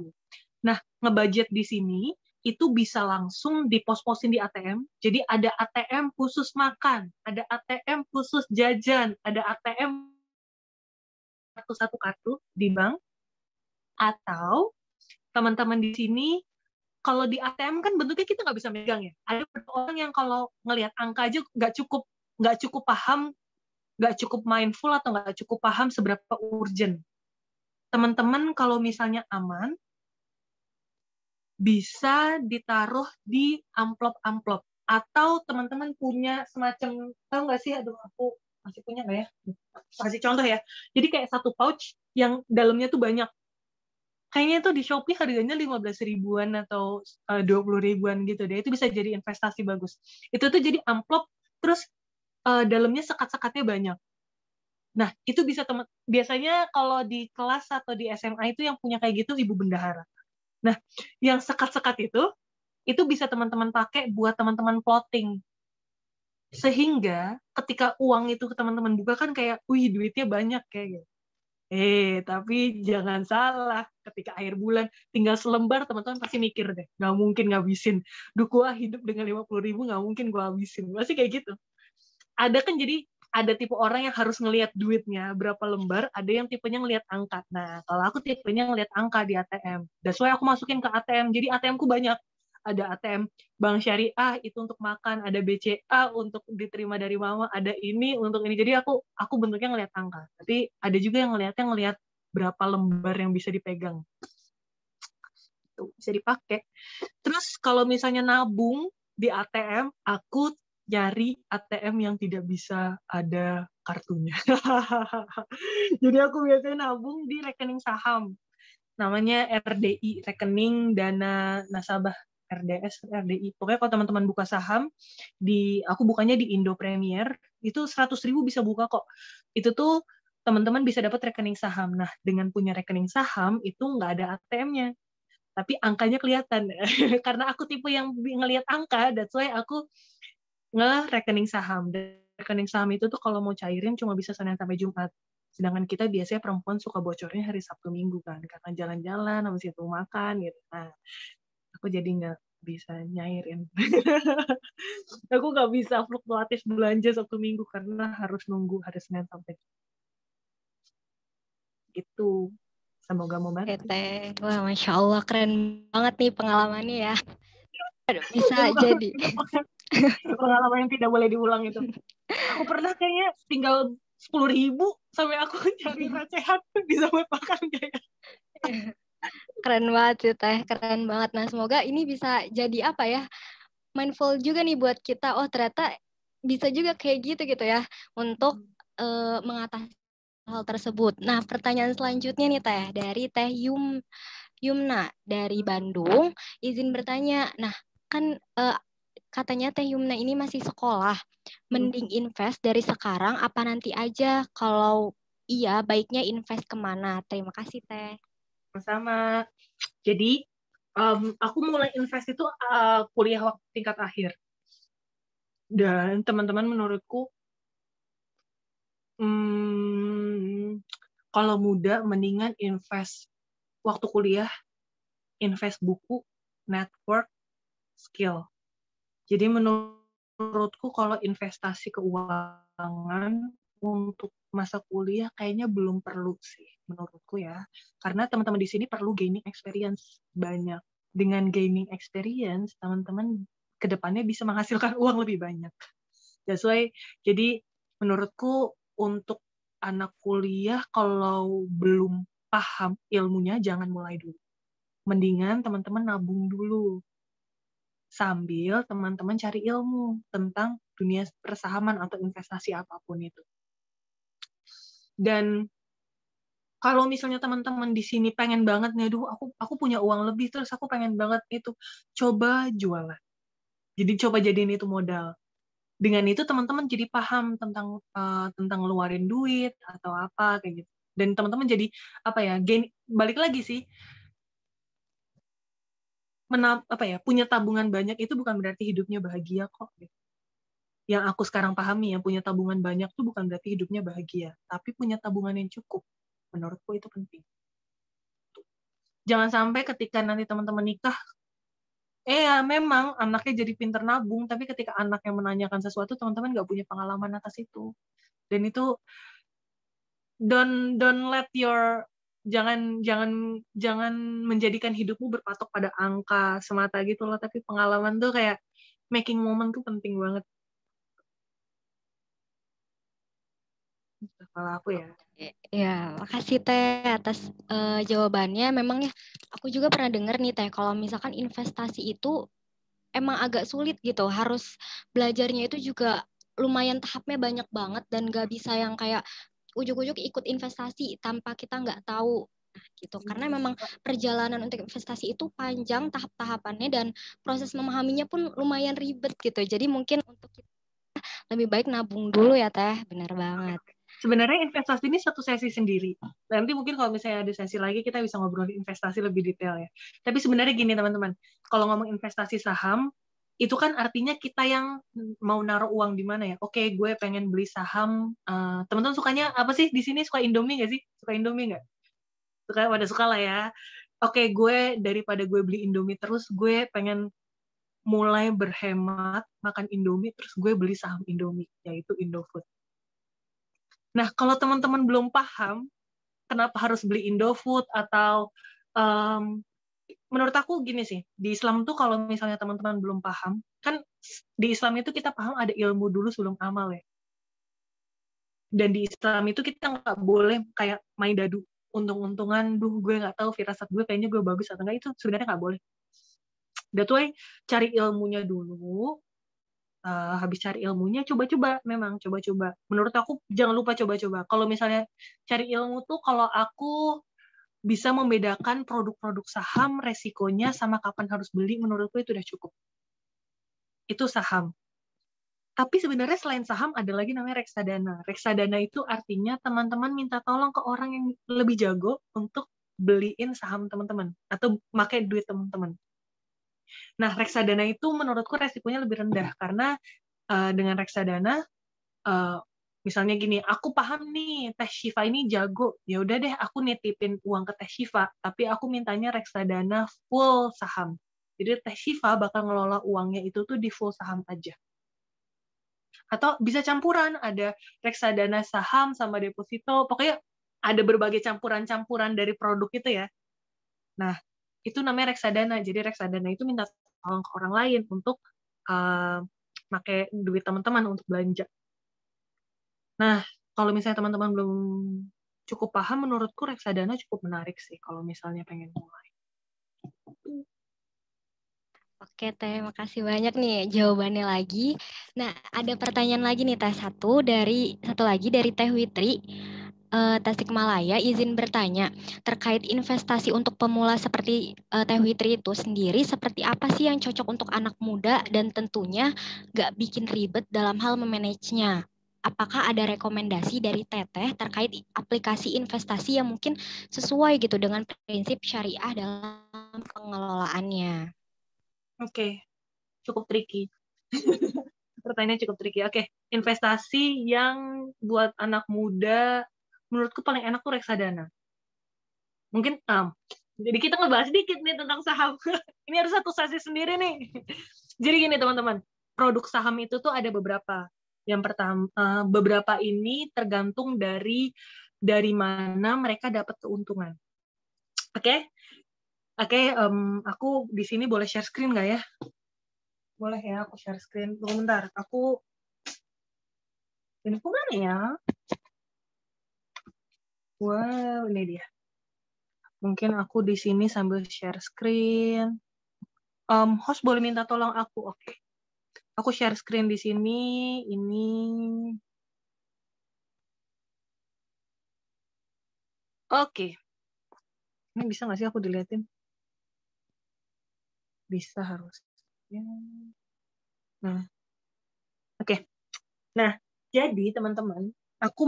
Nah, ngebudget di sini itu bisa langsung dipost-postin di ATM. Jadi ada ATM khusus makan, ada ATM khusus jajan, ada ATM satu kartu di bank. Atau teman-teman di sini, kalau di ATM kan bentuknya kita nggak bisa megang ya. Ada orang yang kalau ngelihat angka aja nggak cukup paham, nggak cukup mindful atau nggak cukup paham seberapa urgent. Teman-teman kalau misalnya aman, bisa ditaruh di amplop-amplop. Atau teman-teman punya semacam, tahu nggak sih, aduh aku masih punya nggak ya? Kasih contoh ya. Jadi kayak satu pouch yang dalamnya tuh banyak. Kayaknya itu di Shopee harganya 15 ribuan atau 20 ribuan gitu deh. Itu bisa jadi investasi bagus. Itu tuh jadi amplop, terus dalamnya sekat-sekatnya banyak. Nah, itu bisa biasanya kalau di kelas atau di SMA itu yang punya kayak gitu ibu bendahara. Nah, yang sekat-sekat itu bisa teman-teman pakai buat teman-teman plotting. Sehingga ketika uang itu ke teman-teman buka kan kayak, wih duitnya banyak kayak gitu. Tapi jangan salah. Ketika akhir bulan tinggal selembar, teman-teman pasti mikir deh, nggak mungkin ngabisin. Duh, gua hidup dengan 50.000, nggak mungkin gua habisin. Pasti kayak gitu. Ada kan jadi, ada tipe orang yang harus ngelihat duitnya berapa lembar, ada yang tipenya ngelihat angka. Nah, kalau aku tipenya ngelihat angka di ATM. That's why aku masukin ke ATM. Jadi ATM-ku banyak. Ada ATM Bank Syariah itu untuk makan, ada BCA untuk diterima dari mama, ada ini untuk ini. Jadi aku bentuknya ngelihat angka. Tapi ada juga yang ngelihat berapa lembar yang bisa dipegang. Itu bisa dipakai. Terus kalau misalnya nabung di ATM, aku nyari ATM yang tidak bisa ada kartunya. Jadi aku biasanya nabung di rekening saham. Namanya RDI, rekening dana nasabah. RDS, RDI. Pokoknya kalau teman-teman buka saham, aku bukanya di Indo Premier, itu 100.000 bisa buka kok. Itu tuh teman-teman bisa dapat rekening saham. Nah, dengan punya rekening saham, itu nggak ada ATM-nya. Tapi angkanya kelihatan. Karena aku tipe yang ngelihat angka, that's why aku nge-rekening saham. Dan rekening saham itu tuh kalau mau cairin cuma bisa Senin sampai Jumat. Sedangkan kita biasanya perempuan suka bocornya hari Sabtu Minggu kan, karena jalan-jalan, habis itu makan gitu. Nah, aku jadi nggak bisa nyairin. Aku nggak bisa fluktuatif belanja Sabtu Minggu karena harus nunggu hari Senin sampai itu. Semoga membantu. Teh, wah Masya Allah keren banget nih pengalamannya ya. Bisa jadi. Pengalaman yang tidak boleh diulang itu. Aku pernah kayaknya tinggal 10.000 sampai aku cari recehan bisa buat makan kayak. Keren banget sih Teh, keren banget. Nah semoga ini bisa jadi apa ya, mindful juga nih buat kita. Oh ternyata bisa juga kayak gitu ya untuk mengatasi hal tersebut. Nah pertanyaan selanjutnya nih Teh dari Teh Yumna dari Bandung izin bertanya. Nah, kan katanya Teh Yumna ini masih sekolah. Mending invest dari sekarang apa nanti aja? Kalau iya, baiknya invest kemana? Terima kasih, Teh. Sama. Jadi, aku mulai invest itu kuliah waktu tingkat akhir. Dan teman-teman menurutku, kalau muda mendingan invest waktu kuliah, invest buku, network, skill. Jadi menurutku kalau investasi keuangan untuk masa kuliah kayaknya belum perlu sih menurutku ya. Karena teman-teman di sini perlu gaining experience banyak. Dengan gaining experience, teman-teman ke depannya bisa menghasilkan uang lebih banyak. That's why, jadi menurutku untuk anak kuliah kalau belum paham ilmunya jangan mulai dulu. Mendingan teman-teman nabung dulu. Sambil teman-teman cari ilmu tentang dunia persahaman atau investasi apapun itu. Dan kalau misalnya teman-teman di sini pengen banget nih, aduh aku punya uang lebih terus aku pengen banget itu, coba jualan. Jadi coba jadiin itu modal. Dengan itu teman-teman jadi paham tentang ngeluarin duit atau apa kayak gitu. Dan teman-teman jadi balik lagi sih, punya tabungan banyak itu bukan berarti hidupnya bahagia kok. Yang aku sekarang pahami, yang punya tabungan banyak tuh bukan berarti hidupnya bahagia, tapi punya tabungan yang cukup. Menurutku itu penting. Jangan sampai ketika nanti teman-teman nikah, memang anaknya jadi pinter nabung, tapi ketika anaknya menanyakan sesuatu, teman-teman nggak punya pengalaman atas itu. Dan itu don't let your jangan menjadikan hidupmu berpatok pada angka semata gitu loh, tapi pengalaman tuh kayak making moment tuh penting banget. Kalau aku ya. Ya, makasih Teh atas jawabannya. Memang ya, aku juga pernah dengar nih Teh, kalau misalkan investasi itu emang agak sulit gitu. Harus belajarnya itu juga lumayan tahapnya banyak banget dan gak bisa yang kayak ujuk-ujuk ikut investasi tanpa kita nggak tahu. Nah, gitu. Karena memang perjalanan untuk investasi itu panjang tahap-tahapannya dan proses memahaminya pun lumayan ribet gitu. Jadi mungkin untuk kita lebih baik nabung dulu ya Teh. Benar banget. Sebenarnya investasi ini satu sesi sendiri. Nanti mungkin kalau misalnya ada sesi lagi kita bisa ngobrol investasi lebih detail ya. Tapi sebenarnya gini teman-teman, kalau ngomong investasi saham, itu kan artinya kita yang mau naruh uang di mana ya. Oke, gue pengen beli saham. Teman-teman sukanya apa sih di sini? Suka Indomie nggak sih? Suka Indomie nggak? Suka lah ya. Oke, gue daripada gue beli Indomie terus, gue pengen mulai berhemat makan Indomie, terus gue beli saham Indomie, yaitu Indofood. Nah, kalau teman-teman belum paham kenapa harus beli Indofood atau menurut aku gini sih, di Islam tuh kalau misalnya teman-teman belum paham, kan di Islam itu kita paham ada ilmu dulu sebelum amal ya. Dan di Islam itu kita nggak boleh kayak main dadu, untung-untungan, gue nggak tahu firasat gue kayaknya gue bagus atau enggak, itu sebenarnya nggak boleh. That's why cari ilmunya dulu. Habis cari ilmunya, coba-coba. Menurut aku, jangan lupa coba-coba. Kalau misalnya cari ilmu tuh, kalau aku bisa membedakan produk-produk saham, resikonya, sama kapan harus beli, menurutku itu udah cukup. Itu saham. Tapi sebenarnya selain saham, ada lagi namanya reksadana. Reksadana itu artinya teman-teman minta tolong ke orang yang lebih jago untuk beliin saham teman-teman, atau pakai duit teman-teman. Nah, reksadana itu menurutku resikonya lebih rendah karena dengan reksadana, misalnya gini, aku paham nih Teh Syifa ini jago, ya udah deh aku nitipin uang ke Teh Syifa, tapi aku mintanya reksadana full saham. Jadi Teh Syifa bakal ngelola uangnya itu tuh di full saham aja. Atau bisa campuran, ada reksadana saham sama deposito, pokoknya ada berbagai campuran-campuran dari produk itu ya. Nah, itu namanya reksadana. Jadi reksadana itu minta tolong ke orang lain untuk pakai duit teman-teman untuk belanja. Nah, kalau misalnya teman-teman belum cukup paham, menurutku reksadana cukup menarik sih kalau misalnya pengen mulai. Oke Teh, makasih banyak nih jawabannya lagi. Nah, ada pertanyaan lagi nih Teh, satu lagi dari Teh Witri. Tasikmalaya izin bertanya terkait investasi untuk pemula seperti Teh Witri itu sendiri seperti apa sih yang cocok untuk anak muda dan tentunya nggak bikin ribet dalam hal memanagenya. Apakah ada rekomendasi dari Teteh terkait aplikasi investasi yang mungkin sesuai gitu dengan prinsip syariah dalam pengelolaannya? Oke, cukup tricky. Pertanyaannya cukup tricky. Oke, investasi yang buat anak muda, menurutku paling enak tuh reksadana. Mungkin, jadi kita ngebahas dikit nih tentang saham. Ini harus satu sesi sendiri nih. Jadi gini teman-teman, produk saham itu tuh ada beberapa. Yang pertama, beberapa ini tergantung dari mana mereka dapat keuntungan. Oke? Oke, aku di sini boleh share screen nggak ya? Boleh ya, aku share screen. Tunggu bentar, ini mana ya? Wow, ini dia. Mungkin aku di sini sambil share screen. Host boleh minta tolong aku, oke. Aku share screen di sini, ini. Oke. Ini bisa nggak sih aku dilihatin? Bisa harusnya. Nah, oke. Nah, jadi teman-teman, aku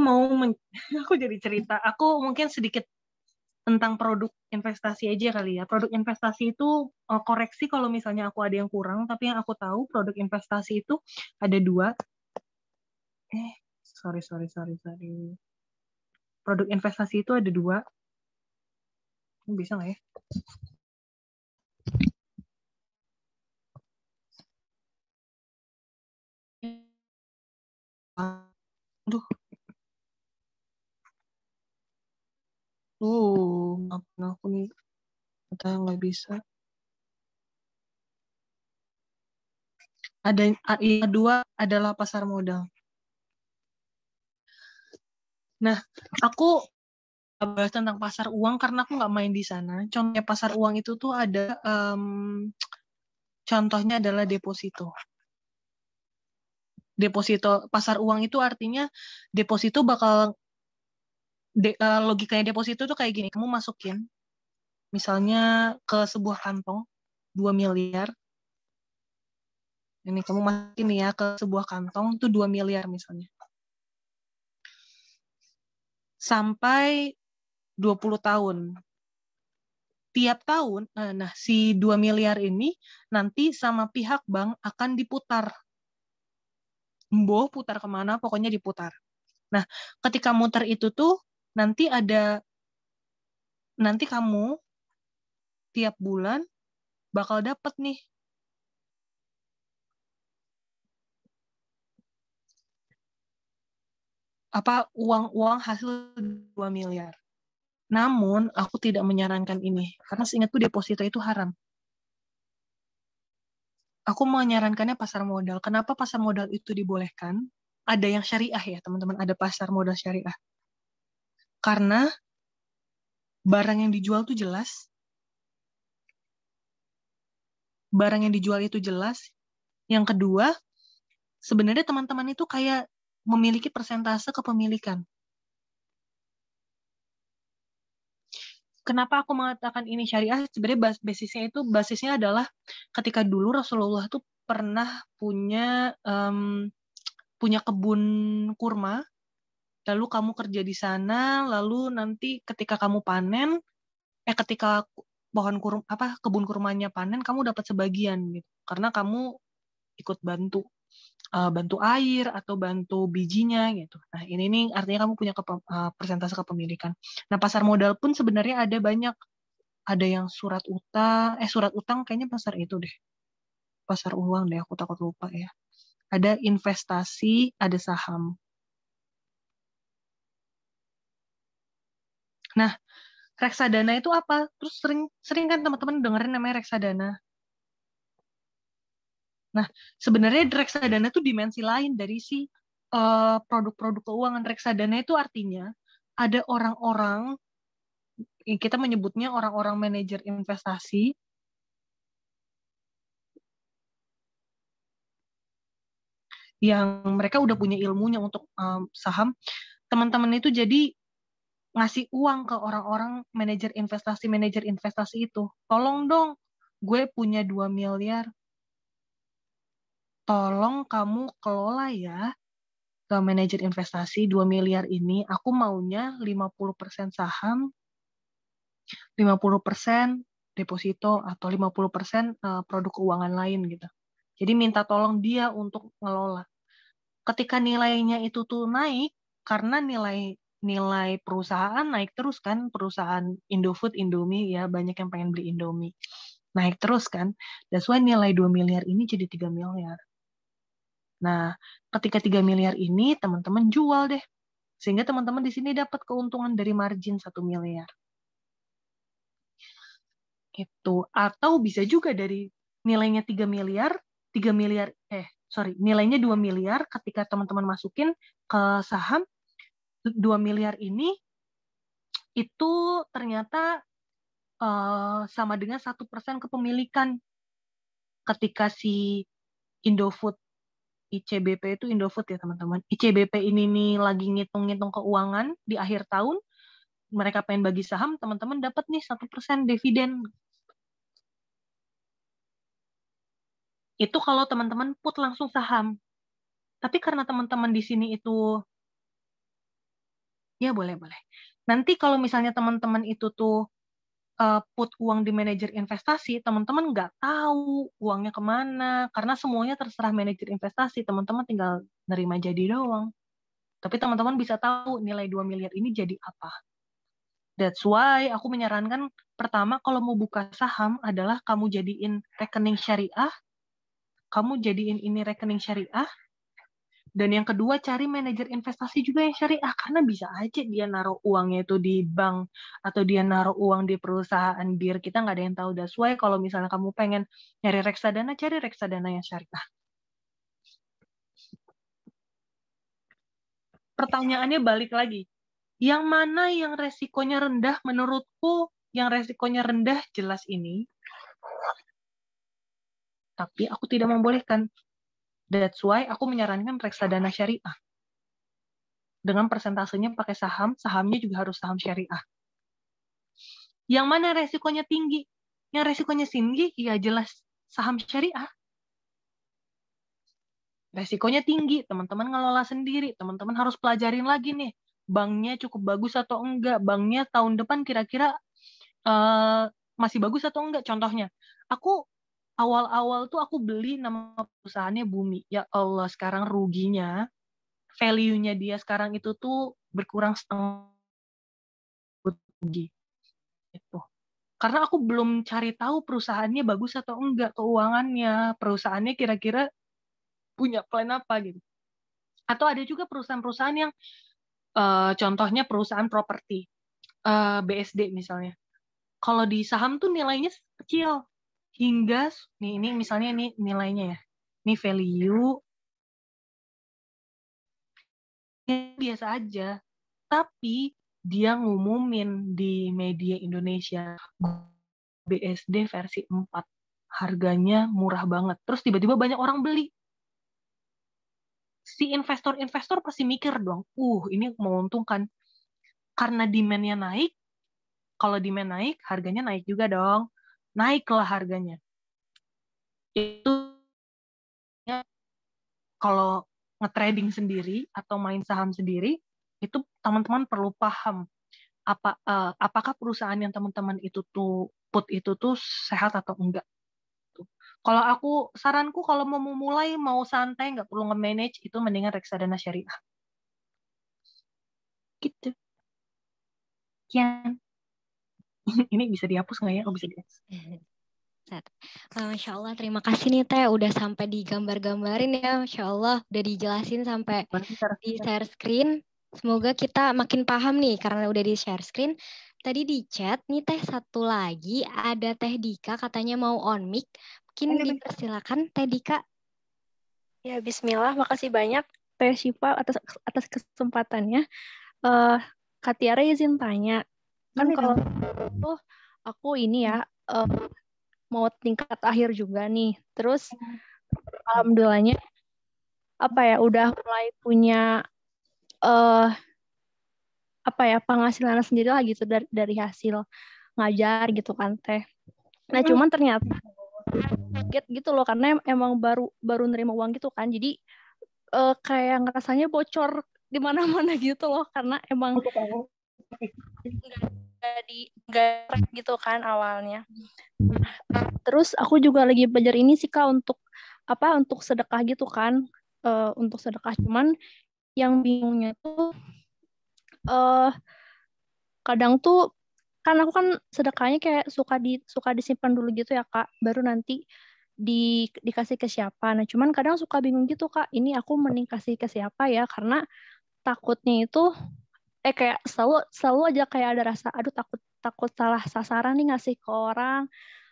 aku jadi cerita. Aku mungkin sedikit tentang produk investasi aja kali ya. Produk investasi itu koreksi kalau misalnya aku ada yang kurang, tapi yang aku tahu produk investasi itu ada 2. Sorry. Produk investasi itu ada 2. Bisa nggak ya? Aduh. Maafin aku nih. Kita nggak bisa. Ada yang kedua adalah pasar modal. Nah, aku bahas tentang pasar uang karena aku nggak main di sana. Contohnya pasar uang itu tuh ada, contohnya adalah deposito. Deposito pasar uang itu artinya deposito bakal logikanya deposito tuh kayak gini, kamu masukin misalnya ke sebuah kantong 2 miliar. Ini kamu masukin ya ke sebuah kantong itu 2 miliar misalnya. Sampai 20 tahun. Tiap tahun, nah si 2 miliar ini nanti sama pihak bank akan diputar. Putar kemana, pokoknya diputar. Nah, ketika muter itu tuh, nanti kamu tiap bulan bakal dapet nih. Uang hasil 2 miliar. Namun, aku tidak menyarankan ini. Karena seingatku deposito itu haram. Aku menyarankannya pasar modal. Kenapa pasar modal itu dibolehkan? Ada yang syariah ya, teman-teman. Ada pasar modal syariah. Karena barang yang dijual itu jelas. Barang yang dijual itu jelas. Yang kedua, sebenarnya teman-teman itu kayak memiliki persentase kepemilikan. Kenapa aku mengatakan ini syariah? Sebenarnya basisnya adalah ketika dulu Rasulullah tuh pernah punya kebun kurma, lalu kamu kerja di sana, lalu nanti ketika kamu panen, ketika kebun kurmanya panen, kamu dapat sebagian gitu, karena kamu ikut bantu air atau bantu bijinya gitu. Nah, ini nih artinya kamu punya persentase kepemilikan. Nah, pasar modal pun sebenarnya ada banyak. Ada yang surat utang kayaknya pasar itu deh. Pasar uang deh, aku takut lupa ya. Ada investasi, ada saham. Nah, reksadana itu apa? Terus sering kan teman-teman dengerin namanya reksadana. Nah, sebenarnya reksadana itu dimensi lain dari si produk-produk keuangan. Reksadana itu artinya ada orang-orang, kita menyebutnya orang-orang manajer investasi, yang mereka udah punya ilmunya untuk saham. Teman-teman itu jadi ngasih uang ke orang-orang manajer investasi itu. Tolong dong, gue punya 2 miliar. Tolong kamu kelola ya ke manajer investasi 2 miliar ini. Aku maunya 50% saham, 50% deposito, atau 50% produk keuangan lain gitu. Jadi minta tolong dia untuk ngelola. Ketika nilainya itu tuh naik, karena nilai perusahaan naik terus kan, perusahaan Indofood, Indomie ya, banyak yang pengen beli Indomie. Naik terus kan, that's why nilai 2 miliar ini jadi 3 miliar. Nah, ketika 3 miliar ini teman-teman jual deh. Sehingga teman-teman di sini dapat keuntungan dari margin 1 miliar. Gitu. Atau bisa juga dari nilainya 3 miliar, nilainya 2 miliar ketika teman-teman masukin ke saham, 2 miliar ini itu ternyata sama dengan 1% kepemilikan ketika si Indofood, ICBP itu Indofood ya teman-teman. ICBP ini nih lagi ngitung-ngitung keuangan di akhir tahun, mereka pengen bagi saham, teman-teman dapat nih 1% dividen. Itu kalau teman-teman put langsung saham. Tapi karena teman-teman di sini itu, ya boleh-boleh. Nanti kalau misalnya teman-teman itu tuh put uang di manajer investasi, teman-teman nggak tahu uangnya kemana, karena semuanya terserah manajer investasi, teman-teman tinggal nerima jadi doang. Tapi teman-teman bisa tahu nilai 2 miliar ini jadi apa. That's why aku menyarankan pertama kalau mau buka saham adalah kamu jadiin rekening syariah, dan yang kedua cari manajer investasi juga yang syariah, karena bisa aja dia naruh uangnya itu di bank atau dia naruh uang di perusahaan bir, kita nggak ada yang tahu. That's why kalau misalnya kamu pengen nyari reksadana, cari reksadana yang syariah. Pertanyaannya balik lagi, yang mana yang resikonya rendah? Menurutku yang resikonya rendah jelas ini, tapi aku tidak membolehkan. That's why aku menyarankan reksadana syariah. Dengan persentasenya pakai saham, sahamnya juga harus saham syariah. Yang mana resikonya tinggi? Yang resikonya tinggi, ya jelas saham syariah. Resikonya tinggi, teman-teman ngelola sendiri, teman-teman harus pelajarin lagi nih, banknya cukup bagus atau enggak, banknya tahun depan kira-kira masih bagus atau enggak. Contohnya, aku awal-awal tuh aku beli nama perusahaannya Bumi. Ya Allah, sekarang ruginya, value-nya dia sekarang itu tuh berkurang setengah rugi. Itu. Karena aku belum cari tahu perusahaannya bagus atau enggak, keuangannya, perusahaannya kira-kira punya plan apa gitu. Atau ada juga perusahaan-perusahaan yang contohnya perusahaan properti, BSD misalnya. Kalau di saham tuh nilainya kecil. Hingga, ini misalnya ini nilainya ya. Ini value. Biasa aja. Tapi dia ngumumin di media Indonesia BSD versi 4. Harganya murah banget. Terus tiba-tiba banyak orang beli. Si investor-investor pasti mikir dong, ini menguntungkan. Karena demand-nya naik, kalau demand naik, harganya naik juga dong. Naiklah harganya. Itu kalau nge-trading sendiri atau main saham sendiri, itu teman-teman perlu paham apakah perusahaan yang teman-teman itu tuh put itu tuh sehat atau enggak. Kalau aku saranku kalau mau memulai, mau santai, nggak perlu nge-manage, itu mendingan reksadana syariah. Gitu. Kian. Ini bisa dihapus nggak ya? Oh, bisa dihapus. Masya Allah, terima kasih nih Teh, udah sampai digambar-gambarin ya, Masya Allah, udah dijelasin sampai di share screen. Semoga kita makin paham nih, karena udah di share screen. Tadi di chat, nih Teh satu lagi, ada Teh Dika, katanya mau on mic. Mungkin dipersilakan Teh Dika. Ya, bismillah, makasih banyak Teh Syifa atas kesempatannya. Kak Tiara izin tanya, kan kalau itu aku ini ya, mau tingkat akhir juga nih. Terus alhamdulillahnya udah mulai punya apa ya, penghasilan sendiri lah gitu dari hasil ngajar gitu kan teh. Nah cuman ternyata kaget gitu loh, karena emang baru nerima uang gitu kan, jadi kayak ngerasanya bocor di mana-mana gitu loh, karena emang nggak gitu kan awalnya. Terus aku juga lagi belajar ini sih Kak untuk sedekah gitu kan, untuk sedekah. Cuman yang bingungnya tuh kadang tuh kan aku kan sedekahnya kayak suka disimpan dulu gitu ya Kak, baru nanti dikasih ke siapa. Nah cuman kadang suka bingung gitu Kak, ini aku mending kasih ke siapa ya, karena takutnya itu kayak selalu aja kayak ada rasa aduh takut takut salah sasaran nih ngasih ke orang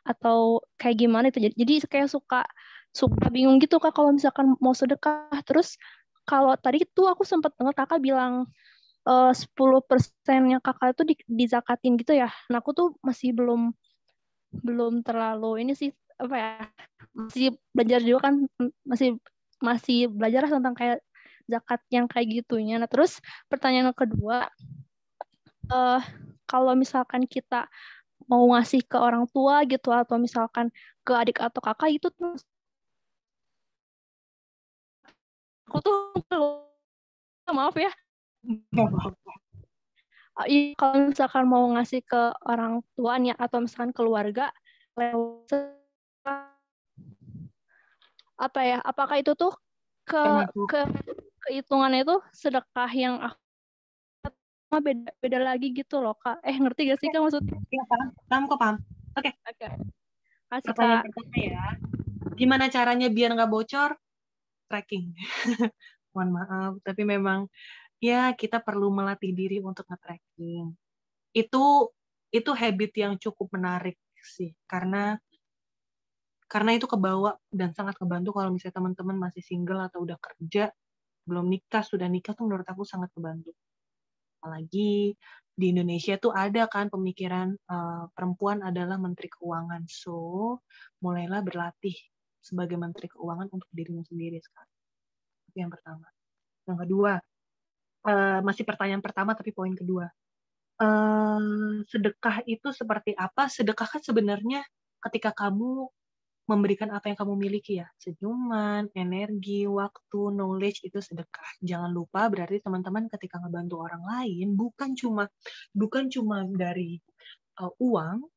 atau kayak gimana itu. Jadi kayak suka suka bingung gitu Kak kalau misalkan mau sedekah. Terus kalau tadi itu aku sempat dengar Kakak bilang 10%-nya Kakak itu dizakatin gitu ya. Nah, aku tuh masih belum terlalu ini sih apa ya, masih belajar juga kan, masih masih belajar tentang kayak zakat yang kayak gitunya. Nah, terus pertanyaan kedua, kalau misalkan kita mau ngasih ke orang tua gitu atau misalkan ke adik atau kakak itu tuh aku tuh maaf ya, kalau misalkan mau ngasih ke orang tuanya atau misalkan keluarga lewat apa ya, apakah itu tuh ke ke kehitungannya itu sedekah yang beda beda lagi gitu loh Kak. Ngerti gak sih Kak maksudnya? Ya, paham kok, paham. Oke. Oke. Kasih Pertanyaan Kak. pertama ya. Gimana caranya biar nggak bocor? Tracking. Mohon maaf, tapi memang ya kita perlu melatih diri untuk nge-tracking. Itu habit yang cukup menarik sih, karena itu kebawa dan sangat kebantu kalau misalnya teman-teman masih single atau udah kerja, belum nikah, sudah nikah tuh menurut aku sangat kebantu. Apalagi di Indonesia tuh ada kan pemikiran perempuan adalah menteri keuangan. So, mulailah berlatih sebagai menteri keuangan untuk dirimu sendiri sekarang. Itu yang pertama. Yang kedua, masih pertanyaan pertama tapi poin kedua. Sedekah itu seperti apa? Sedekah kan sebenarnya ketika kamu memberikan apa yang kamu miliki ya, senyuman, energi, waktu, knowledge, itu sedekah. Jangan lupa berarti teman-teman ketika ngebantu orang lain bukan cuma dari uang,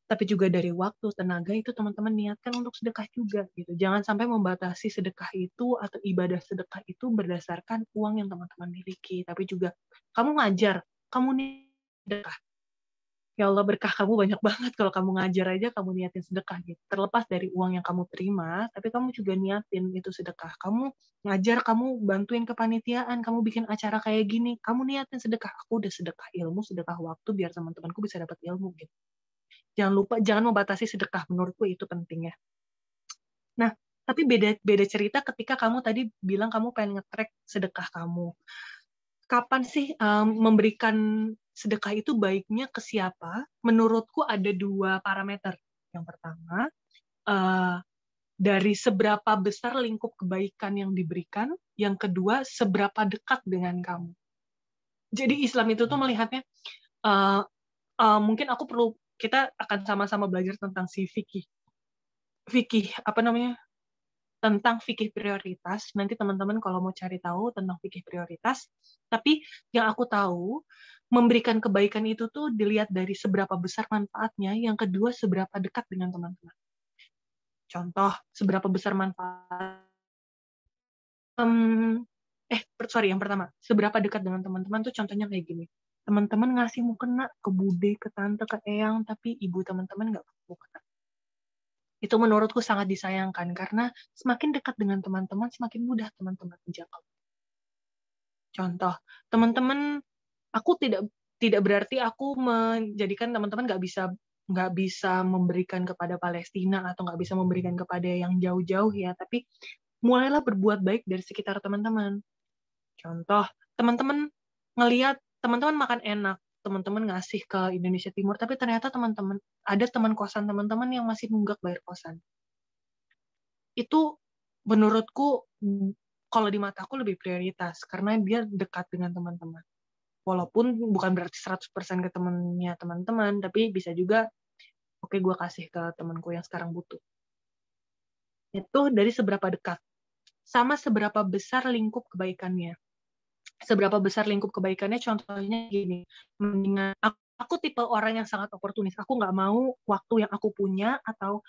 tapi juga dari waktu, tenaga, itu teman-teman niatkan untuk sedekah juga gitu. Jangan sampai membatasi sedekah itu atau ibadah sedekah itu berdasarkan uang yang teman-teman miliki, tapi juga kamu ngajar, kamu sedekah. Ya Allah, berkah kamu banyak banget kalau kamu ngajar aja kamu niatin sedekah gitu. Terlepas dari uang yang kamu terima, tapi kamu juga niatin itu sedekah. Kamu ngajar, kamu bantuin kepanitiaan, kamu bikin acara kayak gini, kamu niatin sedekah. Aku udah sedekah ilmu, sedekah waktu biar teman-temanku bisa dapat ilmu gitu. Jangan lupa, jangan membatasi sedekah, menurutku itu penting ya. Nah, tapi beda cerita ketika kamu tadi bilang kamu pengen nge-track sedekah kamu. Kapan sih memberikan sedekah itu baiknya ke siapa? Menurutku ada 2 parameter. Yang pertama, dari seberapa besar lingkup kebaikan yang diberikan. Yang kedua, seberapa dekat dengan kamu. Jadi Islam itu tuh melihatnya, mungkin kita akan sama-sama belajar tentang si fikih tentang fikih prioritas. Nanti teman-teman kalau mau cari tahu tentang fikih prioritas. Tapi yang aku tahu, memberikan kebaikan itu tuh dilihat dari seberapa besar manfaatnya, yang kedua seberapa dekat dengan teman-teman. Contoh, seberapa besar manfaat. Yang pertama, seberapa dekat dengan teman-teman tuh contohnya kayak gini. Teman-teman ngasih mukena ke bude, ke tante, ke eyang, tapi ibu teman-teman nggak mukena. Itu menurutku sangat disayangkan, karena semakin dekat dengan teman-teman, semakin mudah teman-teman menjangkau. Contoh, teman-teman, aku tidak berarti aku menjadikan teman-teman nggak bisa memberikan kepada Palestina atau nggak bisa memberikan kepada yang jauh-jauh ya, tapi mulailah berbuat baik dari sekitar teman-teman. Contoh, teman-teman ngelihat teman-teman makan enak, teman-teman ngasih ke Indonesia Timur, tapi ternyata teman-teman ada teman kosan teman-teman yang masih nunggak bayar kosan. Itu menurutku kalau di mataku lebih prioritas karena dia dekat dengan teman-teman. Walaupun bukan berarti 100% ke temennya teman-teman, tapi bisa juga, oke, gue kasih ke temanku yang sekarang butuh. Itu dari seberapa dekat. Sama seberapa besar lingkup kebaikannya. Seberapa besar lingkup kebaikannya, contohnya gini, mendingan aku tipe orang yang sangat oportunis. Aku nggak mau waktu yang aku punya, atau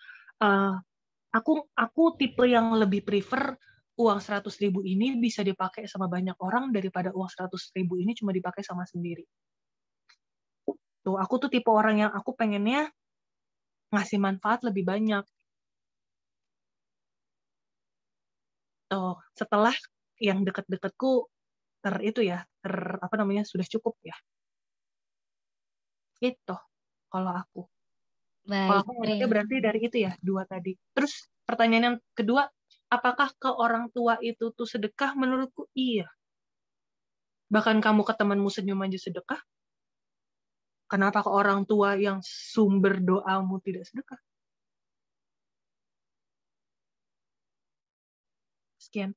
aku tipe yang lebih prefer uang 100.000 ini bisa dipakai sama banyak orang daripada uang 100.000 ini cuma dipakai sama sendiri. Tuh, aku tuh tipe orang yang aku pengennya ngasih manfaat lebih banyak. Tuh, setelah yang deket-deketku sudah cukup ya. Itu kalau aku. Kalau Baik, aku ngeliatnya berarti dari itu ya, 2 tadi. Terus pertanyaan yang kedua, apakah ke orang tua itu tuh sedekah? Menurutku iya. Bahkan kamu ke temanmu senyum aja sedekah. Kenapa ke orang tua yang sumber doamu tidak sedekah? Sekian.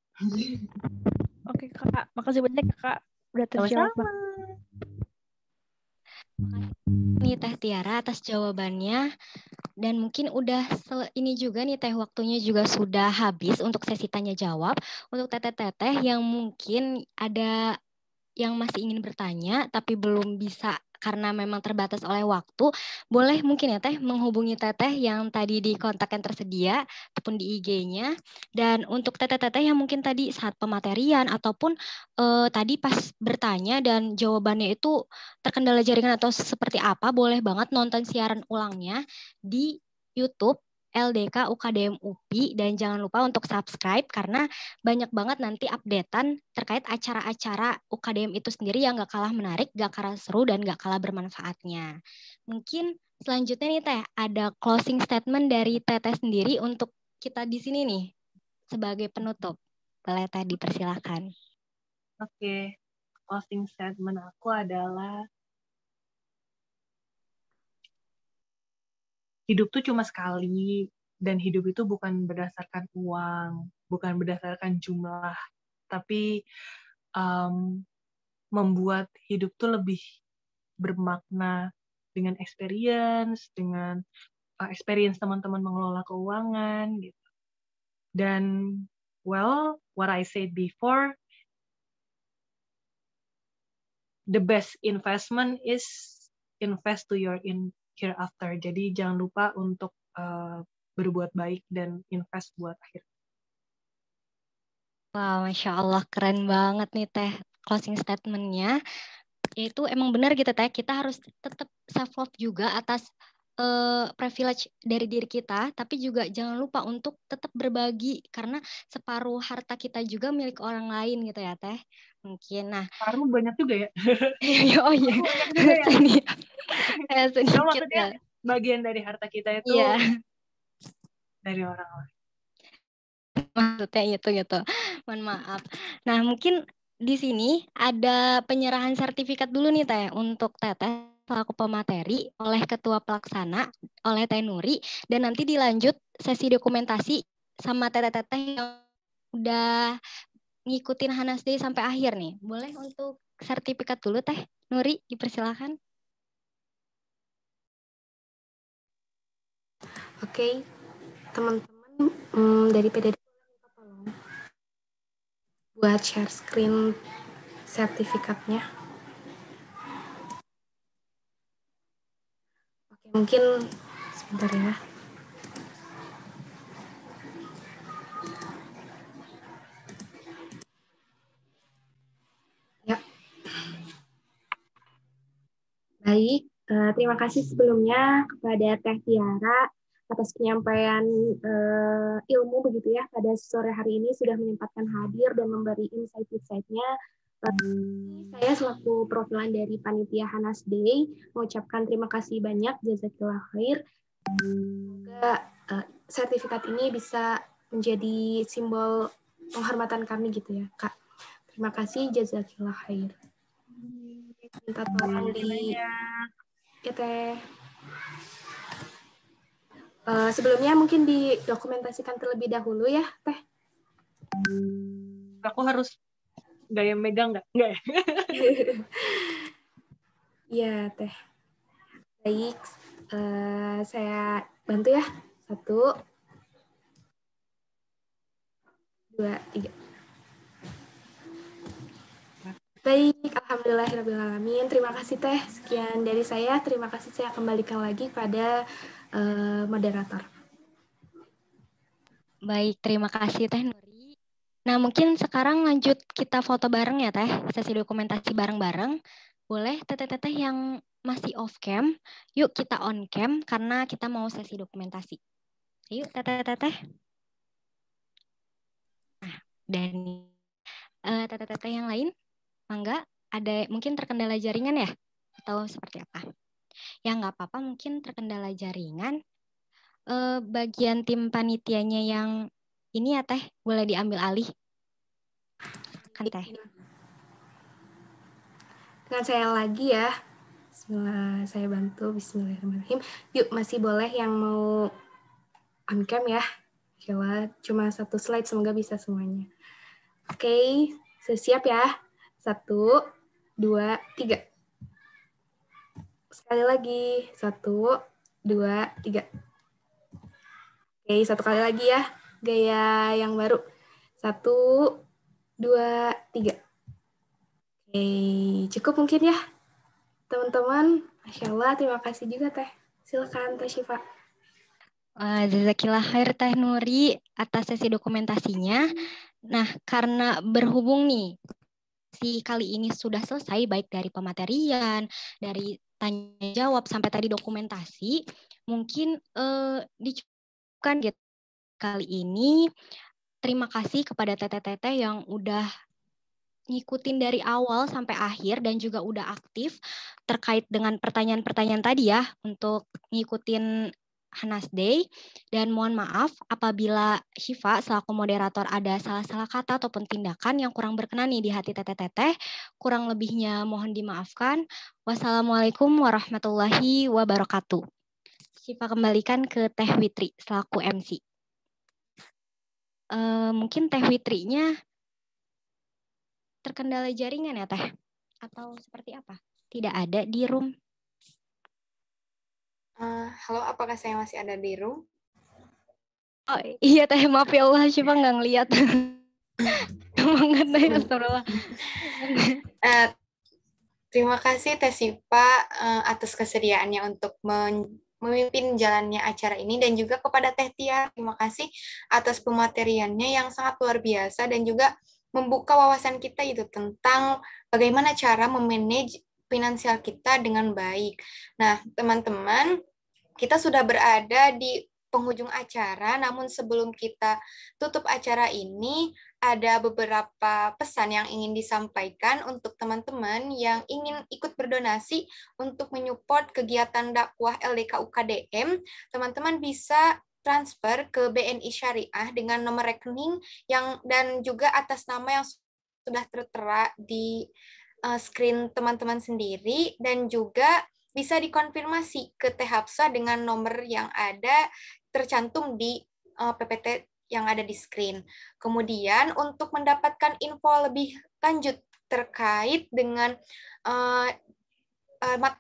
Oke, Kak. Makasih banyak, Kak. Udah terjawab. Sama-sama. nih Teh Tiara atas jawabannya. Dan mungkin udah ini juga nih Teh, waktunya juga sudah habis untuk sesi tanya jawab. Untuk teteh-teteh yang mungkin ada yang masih ingin bertanya tapi belum bisa karena memang terbatas oleh waktu, boleh mungkin ya Teh menghubungi Teteh yang tadi di kontak yang tersedia ataupun di IG-nya. Dan untuk Teteh-teteh yang mungkin tadi saat pematerian ataupun tadi pas bertanya dan jawabannya itu terkendala jaringan atau seperti apa, boleh banget nonton siaran ulangnya di YouTube LDK UKDM UPI, dan jangan lupa untuk subscribe karena banyak banget nanti updatean terkait acara-acara UKDM itu sendiri yang gak kalah menarik, gak kalah seru, dan gak kalah bermanfaatnya. Mungkin selanjutnya nih Teh, ada closing statement dari Teteh sendiri untuk kita di sini nih sebagai penutup. Boleh Teh dipersilakan. Oke. Closing statement aku adalah hidup tuh cuma sekali, dan hidup itu bukan berdasarkan uang, bukan berdasarkan jumlah, tapi membuat hidup tuh lebih bermakna dengan experience teman-teman mengelola keuangan gitu. Dan what I said before, the best investment is invest to your hereafter. Jadi jangan lupa untuk berbuat baik dan invest buat akhir. Wow, Masya Allah, keren banget nih Teh closing statement-nya. Yaitu emang benar gitu Teh, kita harus tetap self-love juga atas privilege dari diri kita, tapi juga jangan lupa untuk tetap berbagi, karena separuh harta kita juga milik orang lain gitu ya Teh. Mungkin, nah. Separuh banyak juga ya? Oh iya, sedikit maksudnya ya. Bagian dari harta kita itu dari orang lain. Maksudnya itu gitu. Mohon maaf. Nah, mungkin di sini ada penyerahan sertifikat dulu nih Teh untuk Teteh selaku pemateri oleh Ketua Pelaksana oleh Teh Nuri, dan nanti dilanjut sesi dokumentasi sama Teteh-teteh yang udah ngikutin Hanas Day sampai akhir nih. Boleh untuk sertifikat dulu Teh Nuri, dipersilakan. Oke, teman-teman dari PDD tolong buat share screen sertifikatnya. Oke, mungkin sebentar ya. Ya. Baik, terima kasih sebelumnya kepada Teh Tiara atas penyampaian ilmu begitu ya pada sore hari ini, sudah menyempatkan hadir dan memberi insight-insight-nya. Saya selaku perwakilan dari Panitia Hanas Day mengucapkan terima kasih banyak, jazakillah khair. Semoga sertifikat ini bisa menjadi simbol penghormatan kami gitu ya Kak. Terima kasih, jazakillah khair. Minta tolong di ya Teh. Sebelumnya mungkin didokumentasikan terlebih dahulu ya Teh. Aku harus gaya megang nggak? Nggak ya? Iya, Teh. Baik, saya bantu ya. 1, 2, 3. Baik, alhamdulillahirrahmanirrahim. Terima kasih Teh. Sekian dari saya. Terima kasih, saya kembalikan lagi pada moderator. Baik, terima kasih Teh Nuri. Nah, mungkin sekarang lanjut kita foto bareng ya Teh, sesi dokumentasi bareng-bareng. Boleh teteh-teteh yang masih off cam, yuk kita on cam karena kita mau sesi dokumentasi. Yuk teteh-teteh. Nah, dan teteh-teteh yang lain, mangga, ada mungkin terkendala jaringan ya? Atau seperti apa? Ya nggak apa-apa, mungkin terkendala jaringan. Bagian tim panitianya yang ini ya Teh, boleh diambil alih. Kan Teh. Dengan saya lagi ya. Bismillah, saya bantu. Bismillahirrahmanirrahim. Yuk, masih boleh yang mau on cam ya. Insya cuma 1 slide, semoga bisa semuanya. Oke, siap ya. 1, 2, 3. Sekali lagi. 1, 2, 3. Oke, 1 kali lagi ya. Gaya yang baru. 1, 2, 3. Oke, cukup mungkin ya, teman-teman. Masya Allah, terima kasih juga Teh. Silakan Teh Syifa. Jazakillah khair Teh Nuri atas sesi dokumentasinya. Nah, karena berhubung nih, kali ini sudah selesai, baik dari pematerian, dari tanya jawab, sampai tadi dokumentasi, mungkin dicukupkan gitu kali ini. Terima kasih kepada teteh-teteh yang udah ngikutin dari awal sampai akhir dan juga udah aktif terkait dengan pertanyaan-pertanyaan tadi ya untuk ngikutin Hanas Day. Dan mohon maaf apabila Syifa selaku moderator ada salah-salah kata ataupun tindakan yang kurang berkenan nih di hati teteh-teteh. Kurang lebihnya mohon dimaafkan. Wassalamualaikum warahmatullahi wabarakatuh. Syifa kembalikan ke Teh Witri selaku MC. Mungkin Teh Witrinya terkendala jaringan ya Teh? Atau seperti apa? Tidak ada di room. Halo, apakah saya masih ada di room? Oh iya Teh, maaf ya Allah, Syifa nggak ngeliat. Mengenai astagfirullah. Terima kasih Teh Sipa atas kesediaannya untuk memimpin jalannya acara ini, dan juga kepada Teh Tia, terima kasih atas pemateriannya yang sangat luar biasa dan juga membuka wawasan kita itu tentang bagaimana cara memanage finansial kita dengan baik. Nah, teman-teman, kita sudah berada di penghujung acara, namun sebelum kita tutup acara ini, ada beberapa pesan yang ingin disampaikan untuk teman-teman yang ingin ikut berdonasi untuk menyupport kegiatan dakwah LDK UKDM. Teman-teman bisa transfer ke BNI Syariah dengan nomor rekening dan juga atas nama yang sudah tertera di screen teman-teman sendiri, dan juga bisa dikonfirmasi ke Teh Hafsah dengan nomor yang ada tercantum di PPT yang ada di screen. Kemudian untuk mendapatkan info lebih lanjut terkait dengan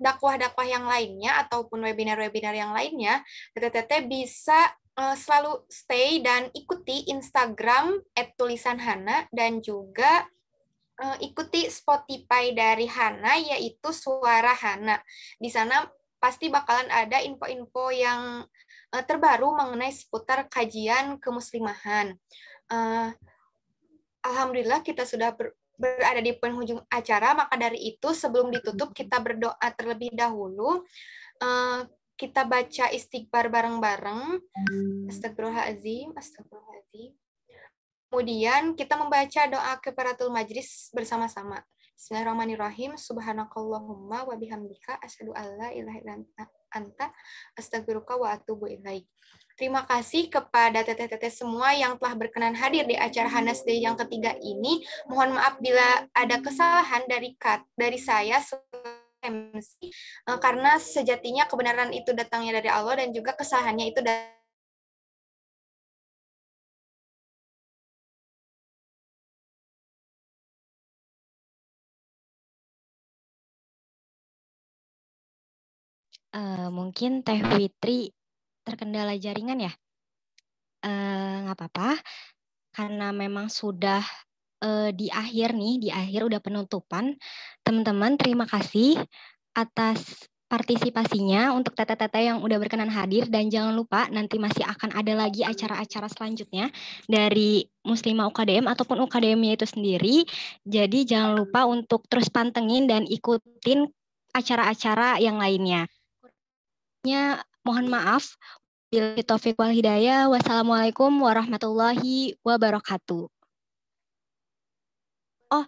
dakwah-dakwah yang lainnya ataupun webinar-webinar yang lainnya, teteh bisa selalu stay dan ikuti Instagram @tulisanhana dan juga ikuti Spotify dari Hana, yaitu Suara Hana. Di sana pasti bakalan ada info-info yang terbaru mengenai seputar kajian kemuslimahan. Alhamdulillah kita sudah berada di penghujung acara, maka dari itu sebelum ditutup kita berdoa terlebih dahulu. Kita baca istighfar bareng-bareng. Astagfirullahaladzim, astagfirullahaladzim. Kemudian kita membaca doa kafaratul majlis bersama-sama. Bismillahirrahmanirrahim. Subhanakallahumma wa bihamdika asyhadu alla ilaha illa anta astaghfiruka wa atubu ilaik. Terima kasih kepada teteh-teteh semua yang telah berkenan hadir di acara Hanas Day yang ketiga ini. Mohon maaf bila ada kesalahan dari saya MC, karena sejatinya kebenaran itu datangnya dari Allah dan juga kesalahannya itu dari Mungkin Teh Fitri terkendala jaringan ya? Nggak apa-apa, karena memang sudah di akhir nih, di akhir udah penutupan. Teman-teman, terima kasih atas partisipasinya untuk teteh-teteh yang udah berkenan hadir, dan jangan lupa nanti masih akan ada lagi acara-acara selanjutnya dari Muslimah UKDM ataupun UKDM-nya itu sendiri. Jadi jangan lupa untuk terus pantengin dan ikutin acara-acara yang lainnya. Mohon maaf. Billahi taufiq wal hidayah. Wassalamualaikum warahmatullahi wabarakatuh. Oh,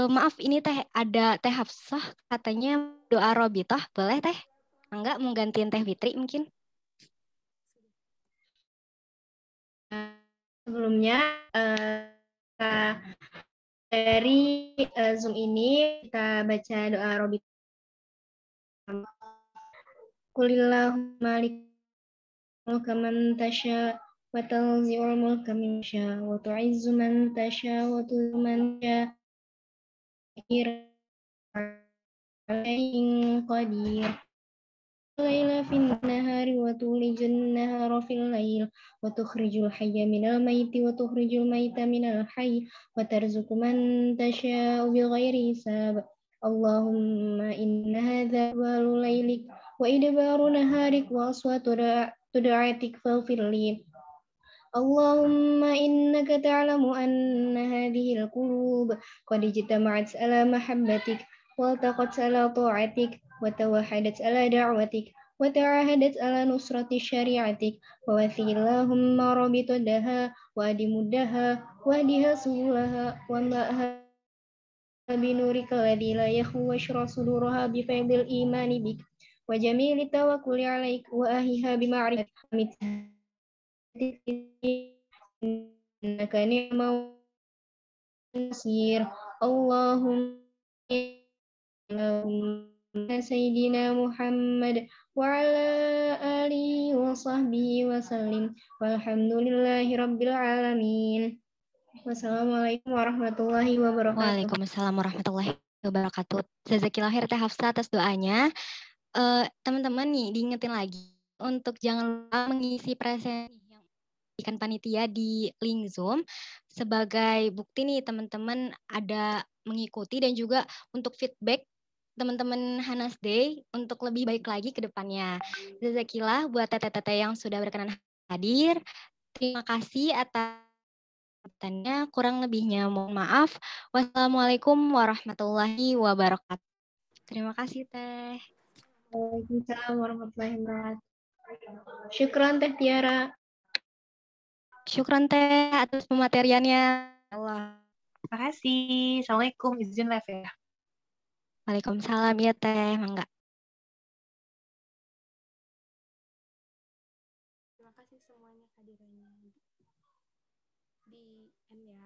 maaf, ini ada Teh Hafsah katanya doa Robitoh, boleh Teh? Enggak, mau gantiin Teh Fitri mungkin? Sebelumnya dari Zoom ini kita baca doa Robi. Qulillahumma malikal mulka man tasya wa tanzi'ul mulka man tasya wa tu'izzu man tasya wa tudhillu man tasya qadir. Laila fin nahari wa tulijun nahara fil lail wa tukhrijul hayya minal maiti wa tukhrijul maita minal hayy wa tarzuqu man tasha'u bighairi hisab. Allahumma inna hadha walu lailik wa idbaru naharik wa aswatu du'atik faghfir li. Allahumma innaka ta'lamu anna hadhihi al-qulub qad ijtama'at ala mahabbatik والتقت على طاعتك وتوحدت على دعوتك وتعاهدت على نصرة شريعتك ووثي اللهم رابطتها وأدمدها واهدها سبلها واملأها بنورك الذي لا يخفو واشرح صدورها بفيض الإيمان بك وجميل التوكل عليك وأهيها بمعرفتك إنك نعم النصير اللهم Sayyidina Muhammad wa ala alihi wa sahbihi wa sallim walhamdulillahi rabbil alamin. Wassalamualaikum warahmatullahi wabarakatuh. Waalaikumsalam warahmatullahi wabarakatuh. Jazakillah khair Teh Hafsah atas doanya. Teman-teman nih, diingetin lagi untuk jangan lupa mengisi presentasi yang diberikan panitia di link Zoom. Sebagai bukti nih teman-teman ada mengikuti, dan juga untuk feedback teman-teman Hanas Day untuk lebih baik lagi ke depannya. Jazakillah buat teteh-teteh yang sudah berkenan hadir. Terima kasih atas pertanyaannya. Kurang lebihnya mohon maaf. Wassalamualaikum warahmatullahi wabarakatuh. Terima kasih Teh. Waalaikumsalam warahmatullahi wabarakatuh. Syukran Teh Tiara. Syukran Teh atas pemateriannya. Allah. Terima kasih. Assalamualaikum. Izin live ya. Waalaikumsalam ya Teh, mangga. Terima kasih semuanya kehadirannya di M ya.